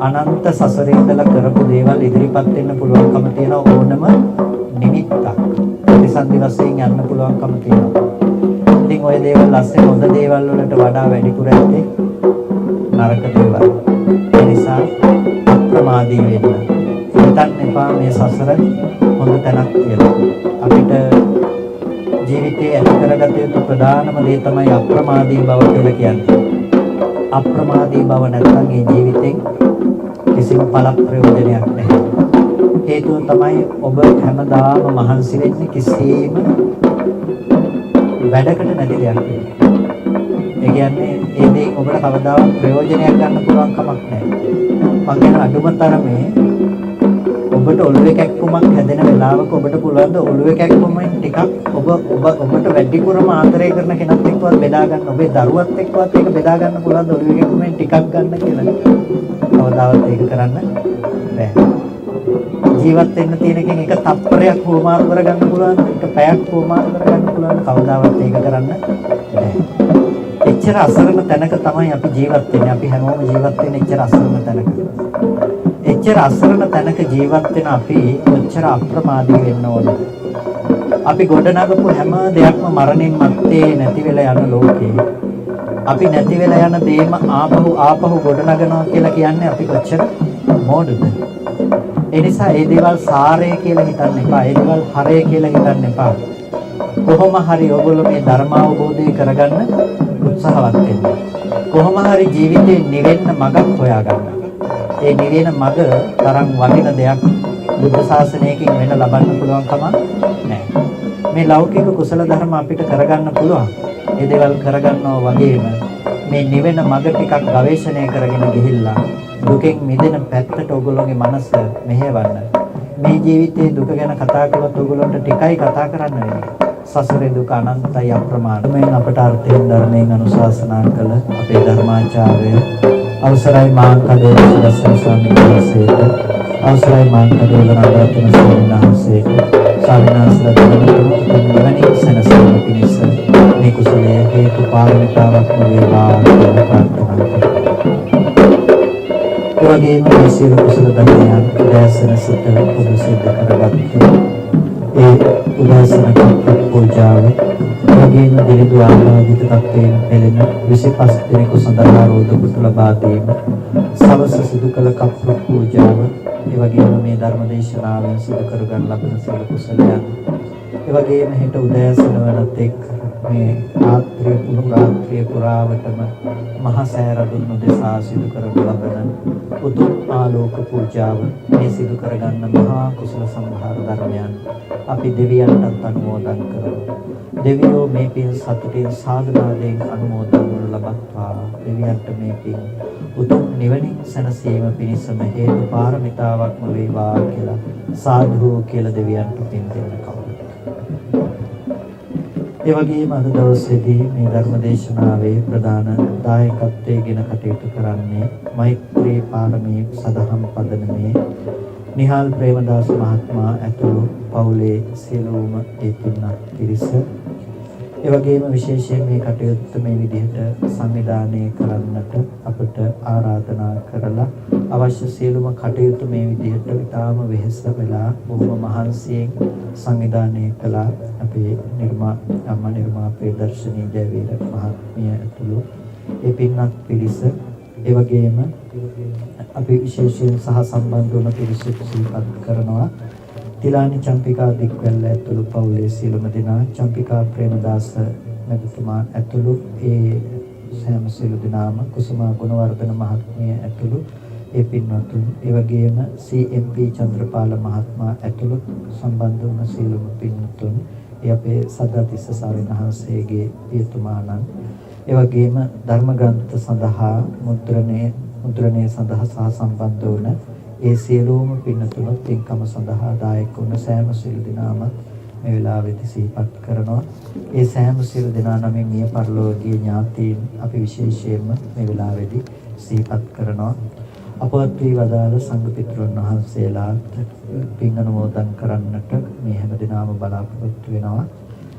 අනන්ත සසරේ ඉඳලා කරපු දේවල් ඉදිරිපත් වෙන්න පුළුවන්කම තියෙන ඕනම නිමිත්තක් ප්‍රතිසන්දි වශයෙන් යන්න පුළුවන්කම තියෙනවා. ඉතින් ওই දේවල් ඇස්සේ හොඳ දේවල් වලට වඩා වැඩිපුර ඇත්තේ නරක දේවල්. ඒ නිසා අප්‍රමාදී වෙන්න. හිතන්න එපා මේ සසර හොඳ තැනක් කියලා. අපිට ජීවිතයේ ඇති කරගත යුතු ප්‍රධානම දේ තමයි අප්‍රමාදී බව කියලා කියන්නේ. අප්‍රමාදී බව නැත්නම් මේ ජීවිතෙන් කිසිම පළ ප්‍රයෝජනයක් නැහැ. හේතුව තමයි ඔබ හැමදාම මහන්සි වෙන්නේ කිසිම වැඩකට නැති දෙයක්. ඒ කියන්නේ ඒ දේ ඔබට කවදාවත් ප්‍රයෝජනයක් ගන්න පුළුවන් කමක් නැහැ. මම කියන අඩුම තරමේ ඔබට ඔළුවේ කැක්කුමක් හැදෙන වෙලාවක ඔබට පුළුවන් ද ඔළුවේ කැක්කුමෙන් ටිකක් ඔබට වැඩිපුරම ආදරය කරන කෙනෙක් එක්කවත් බෙදා ගන්න. ඔබේ දරුවත් එක්කවත් ඒක බෙදා ගන්න පුළුවන් ද ඔළුවේ කැක්කුමෙන් ටිකක් ගන්න කියලා. කවදාවත් ඒක කරන්න බෑ. ජීවත් වෙන්න තියෙන එකෙන් එක තප්පරයක් හුවමාරු කරගන්න පුළුවන්, එක පැයක් හුවමාරු කරගන්න පුළුවන්. කවදාවත් ඒක කරන්න බෑ. එච්චර අසරණ තැනක තමයි අපි ජීවත් වෙන්නේ. අපි හැමෝම ජීවත් වෙන්නේ එච්චර අසරණ තැනක. එච්චර අසරණ තැනක ජීවත් වෙන අපි කොච්චර අප්‍රමාදී වෙන්න ඕනද? අපි ගොඩනගපු හැම දෙයක්ම මරණයෙන් මත්තේ නැති වෙලා යන ලෝකේ අපි නැති වෙලා යන දේම ආපහු ගොඩනගනවා කියලා කියන්නේ අපි කොච්චර මෝඩද? ඒ නිසා ඒ දේවල් සාරය කියලා හිතන්න එපා. ඒ දේවල් හරය කියලා හිතන්න එපා. කොහොම හරි ඔයගොල්ලෝ මේ ධර්ම අවබෝධය කරගන්න උත්සාහවත් වෙන්න. කොහොම හරි ජීවිතේ නිවෙන්න මඟක් හොයාගන්න. ඒ නිවෙන මඟ තරම් වටින දෙයක් බුද්ධ ශාසනයකින් වෙන ලබන්න පුළුවන් කමක් නැහැ. මේ ලෞකික කුසල ධර්ම අපිට කරගන්න පුළුවන්. ඒ දේවල් කරගන්නවා වගේම මේ නිවෙන මඟ ටිකක් ගවේෂණය කරගෙන ගිහිල්ලා දුකෙන් මිදෙන පැත්තට ඔයගොල්ලෝගේ මනස මෙහෙවන්න. මේ ජීවිතයේ දුක ගැන කතා කළොත් ඔයගොල්ලන්ට ටිකයි කතා කරන්න වෙන්නේ. සසරේ දුක අනන්තයි අප්‍රමාණ. මේ අපට අර්ථයෙන් ධර්මයෙන් අනුශාසනා කළ අපේ ධර්මාචාර්ය අවසරයි මාංකඩේ සුදස්සන ස්වාමීන් වහන්සේට, අවසරයි මාංකඩේ වරණරත්න ස්වාමීන් වහන්සේට සාවිනාසලා දෙවනි සනසන පිණිස මේ කුසලයේ හේතු පාරමිතාවක් වේවා කියලා ප්‍රාර්ථනා කරමි. ඒ වගේම මේ සියලු කුසල ධර්මයන් උදෑසන සිත ඔබ සිද්ධ කරගත්තු ඒ උදෑසන පූජාව වගේම දිරිදු ආරාධිත තත්ත්වයෙන් පෙළෙන 25 දිනක සඳහා රෝධපුට ලබා දීම, සවස සිදු කළ කප්ප පූජාව, ඒ වගේම මේ ධර්ම දේශනාවෙන් සිදු කරගන්න ලබන සියලු කුසලයන්, ඒ වගේම හෙට උදෑසන වනත් එක් මේ රාත්‍රිය පුරාවටම මහා සෑරදුන් උදෙසා සිදු කරනු ලබන උතුම් ආලෝක පූජාව, මේ සිදු කරගන්න මහා කුසල සම්භාර ධර්මයන් අපි දෙවියන්ටත් අනුමෝදන් කරමු. දෙවියෝ මේ පින් සතුටින් සාධනාවෙන් අනුමෝදන් වනු ලබත්වා. දෙවියන්ට මේ පින් උතුම් නිවනින් සැනසීම පිණිසම හේතු පාරමිතාවක්ම වේවා කියලා සාදු කියලා දෙවියන්ට පින් දෙන්න කවුරුද? ඒ වගේම අද දවසේදී මේ ධර්ම දේශනාවේ ප්‍රධාන දායකත්වයෙන් කටයුතු කරන්නේ මෛත්‍රී පාරමී සදහම් පදනමේ නිහාල් ප්‍රේමදාස මහත්මයා ඇතුළු පවුලේ සියලුම ඒ පින්වත් පිරිස. ඒ වගේම විශේෂයෙන් මේ කටයුත්ත මේ විදිහට සංවිධානය කරන්නට අපට ආරාධනා කරලා අවශ්‍ය සියලුම කටයුතු මේ විදිහට ඉතාම වෙහෙස වෙලා බොහොම මහන්සියෙන් සංවිධානය කළා අපේ නිර්මා ප්‍රදර්ශනී ජයවීර මහත්මිය ඇතුළු ඒ පින්වත් පිරිස. ඒ වගේම අපි විශේෂයෙන් සහ සම්බන්ධ වන පිරිස සිහිපත් කරනවා. තිලානි චම්පිකා දික්වැල්ල ඇතුළු පවුලේ සියලුම දෙනා, චම්පිකා ප්‍රේමදාස මැතිතුමා ඇතුළු ඒ සෑම සියලු දෙනාම, කුසුමා ගුණවර්ධන මහත්මිය ඇතුළු ඒ පින්වත්තුන්, ඒ වගේම CMP චන්ද්‍රපාල මහත්මයා ඇතුළු සම්බන්ධ වන සියලුම පින්වත්තුන්, ඒ අපේ සද්ධාතිස්ස ස්වාමීන් වහන්සේගේ පියතුමාණන්, ඒ වගේම ධර්ම ග්‍රන්ථ සඳහා මුද්‍රණය සඳහා සහ සම්බන්ධ වන ඒ සියලුම පින්තුණුත් පින්කම සඳහා දායක වුණ සෑම සියලු දෙනාම මේ වෙලාවේදී සිහිපත් කරනවා. ඒ සෑම සියලු දෙනා නමින් මිය පරලෝකීය ඥාතීන් අපි විශේෂයෙන්ම මේ වෙලාවේදී සිහිපත් කරනවා. අපවත් වී වදාළ සංඝ පිටුන් වහන්සේලාට පින් අනුමෝදන් කරන්නට මේ හැම දිනම බලාපොරොත්තු වෙනවා.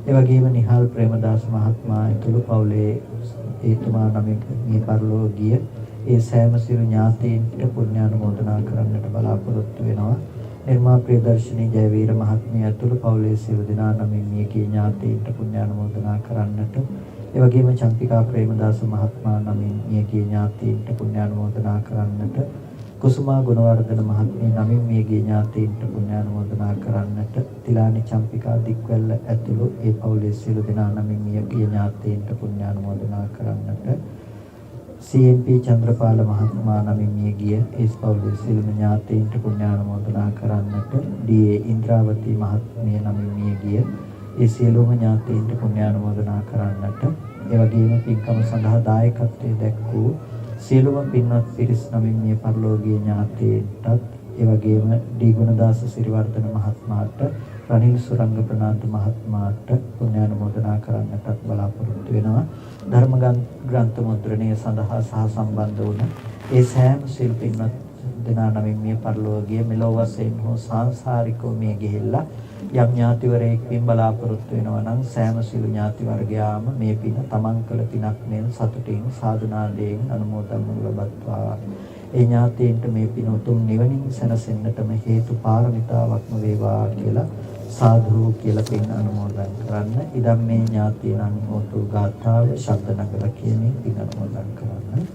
ඒ වගේම නිහාල් ප්‍රේමදාස මහත්මයා ඇතුළු පවුලේ ඒතුමා නමින් මිය පරලෝකීය ඒ සෑම සියලු ඥාතීන්ට පුණ්‍යානුමෝදනා කරන්නට බලාපොරොත්තු වෙනවා. නිර්මා ප්‍රදර්ශනී ජයවීර මහත්මිය ඇතුළු පවුලේ සියලු දෙනා නමින් මියගිය ඥාතීන්ට පුණ්‍යානුමෝදනා කරන්නට, ඒ වගේම චම්පිකා ප්‍රේමදාස මහත්මයා නමින් මියගිය ඥාතීන්ට පුණ්‍යානුමෝදනා කරන්නට, කුසුමා ගුණවර්ධන මහත්මිය නමින් මියගිය ඥාතීන්ට පුණ්‍යානුමෝදනා කරන්නට, තිලානි චම්පිකා දික්වැල්ල ඇතුළු ඒ පවුලේ සියලු දෙනා නමින් මියගිය ඥාතීන්ට පුණ්‍යානුමෝදනා කරන්නට, CMP චන්ද්‍රපාල මහත්මයා නමින් මියගිය ඒ පවුලේ සියලුම ඥාතීන්ට පුණ්‍යානුමෝදනා කරන්නට, DA ඉන්ද්‍රාවතී මහත්මිය නමින් මියගිය ඒ සියලුම ඥාතීන්ට පුණ්‍යානුමෝදනා කරන්නට, ඒ වගේම පින්කම සඳහා දායකත්වයේ දැක්වූ සියලුම පින්වත් පිරිස් නමින් මිය පරලෝකීය ඥාතීන්ටත්, ඒ වගේම D ගුණදාස සිරිවර්ධන මහත්මයාට, රනිල් සුරංග ප්‍රනාන්දු මහත්මයාට පුණ්‍යානුමෝදනා කරන්නටත් බලාපොරොත්තු වෙනවා. ධර්ම ග්‍රන්ථ මුද්‍රණය සඳහා සහ සම්බන්ධ වුණ ඒ සෑම සිල් පින්වත් දෙනා නමින් මිය පරලෝකීය මෙලොව වශයෙන් හෝ සාංසාරිකව මිය ගිහිල්ලා යම් ඥාතිවරයෙක්ගෙන් බලාපොරොත්තු වෙනවා නම් සෑම සිල් ඥාති වර්ගයාම මේ පින තමන් කළ පිනක් මෙන් සතුටින් සාදුනාදයෙන් අනුමෝදන් වනු ලබත්වා. ඒ ඥාතීන්ට මේ පින උතුම් නිවනින් සැනසෙන්නටම හේතු පාරමිතාවක්ම වේවා කියලා සාදු කියලා පින් අනුමෝදන් කරන්න. ඉදම් මේ ඥාතීනං හෝතු ගාථාව ශබ්ද නගර කියමින් පින් අනුමෝදන් කරන්න.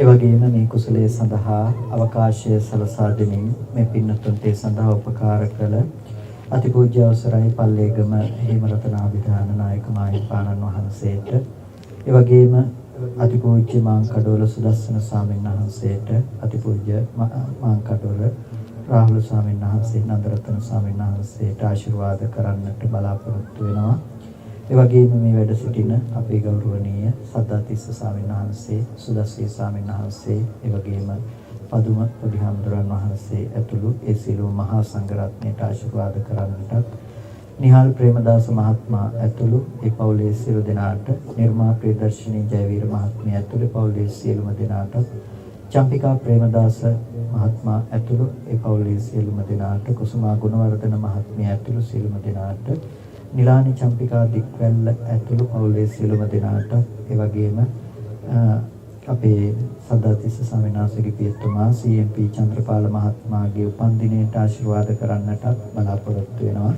ඒ වගේම මේ කුසලයේ සඳහා අවකාශය සලසා දෙමින් මේ පින්නතුන්ට සඳහා උපකාර කළ අතිපූජ්‍ය අවසරයි පල්ලේගම හේමරතනාභිදාන නායක මාහිමිපාණන් වහන්සේට, ඒ වගේම අතිපූජ්‍ය මාංකඩෝල සුදස්සන ස්වාමීන් වහන්සේට, අතිපූජ්‍ය මාංකඩෝල රාහුල ස්වාමීන් වහන්සේ, නන්දරතන ස්වාමීන් වහන්සේට ආශිර්වාද කරන්නට බලාපොරොත්තු වෙනවා. ඒ වගේම මේ වැඩ සිටින අපේ ගෞරවනීය සද්ධාතිස්ස ස්වාමීන් වහන්සේ, සුදස්සී ස්වාමීන් වහන්සේ, ඒ වගේම පදුම පොඩිහාමුදුරන් වහන්සේ ඇතුළු ඒ සියලුම මහා සංඝරත්නයට ආශිර්වාද කරන්නටත්, නිහාල් ප්‍රේමදාස මහත්මයා ඇතුළු ඒ පවුලේ සියලු දෙනාට, නිර්මා ප්‍රදර්ශනී ජයවීර මහත්මිය ඇතුළු පවුලේ සියලුම දෙනාට, චම්පිකා ප්‍රේමදාස මහත්මයා ඇතුළු ඒ පවුලේ සියලුම දෙනාට, කුසුමා ගුණවර්ධන මහත්මිය ඇතුළු සියලුම දෙනාට, නිලානි චම්පිකා දික්වැල්ල ඇතුළු පවුලේ සියලුම දෙනාට, ඒ වගේම අපේ සද්ධාතිස්ස ස්වාමීන් වහන්සේගේ පියතුමා CMP චන්ද්‍රපාල මහත්මයාගේ උපන්දිනයට ආශිර්වාද කරන්නටත් බලාපොරොත්තු වෙනවා.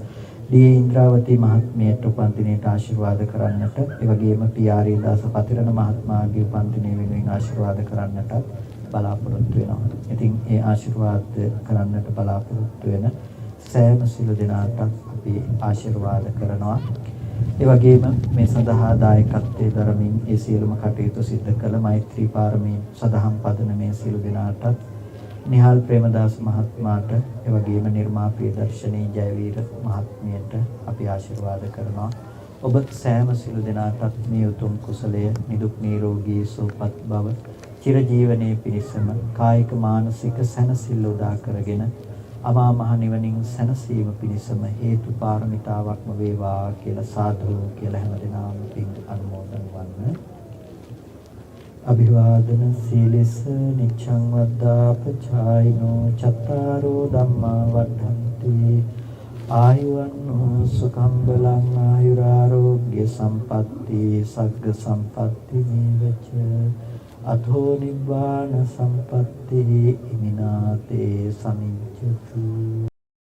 ඩී ඉන්ද්‍රාවතී මහත්මියට උපන්දිනයට ආශිර්වාද කරන්නට, ඒ වගේම පී.ආර්. දාස පතිරණ මහත්මයාගේ උපන්දිනය වෙනුවෙන් ආශිර්වාද කරන්නටත් බලාපොරොත්තු වෙනවා. ඉතින් ඒ ආශිර්වාද කරන්නට බලාපොරොත්තු වෙන සෑම සිළු දෙනාට අපි ආශිර්වාද කරනවා. ඒ වගේම මේ සඳහා දායකත්වයේ දරමින් ඒ සියලුම කටයුතු සිදු කළ මෛත්‍රී පාරමී සදහම් පදන මේ සිළු දෙනාටත්, නිහාල් ප්‍රේමදාස මහත්මයාට එවැගේම නිර්මා ප්‍රියදර්ශනී ජයවීර මහත්මියට අපි ආශිර්වාද කරනවා. ඔබ සෑම සිළු දෙනාටත් මේ උතුම් කුසලය නිදුක් නිරෝගී සුවපත් බව චිරජීවනයේ පිණසම කායික මානසික සැනසෙල්ල උදා කරගෙන අමා මහ නිවනින් සැනසීම පිණසම හේතු පාරමිතාවක්ම වේවා කියලා සාදු කියලා හැමදෙනාම පින් අනුමෝදන් වන්න. අභිවාදන සීලස නිච්ඡං වද්දාපචායිනෝ චත්තාරෝ ධම්මා වඩ්ඩන්ති ආයුවන්නෝ සුඛං බලං ආයුරාෝග්‍ය සම්පatti සග්ග සම්පatti නීවච අතෝ නිබ්බාන සම්පatti ඉමිනාතේ සමිච්ඡතු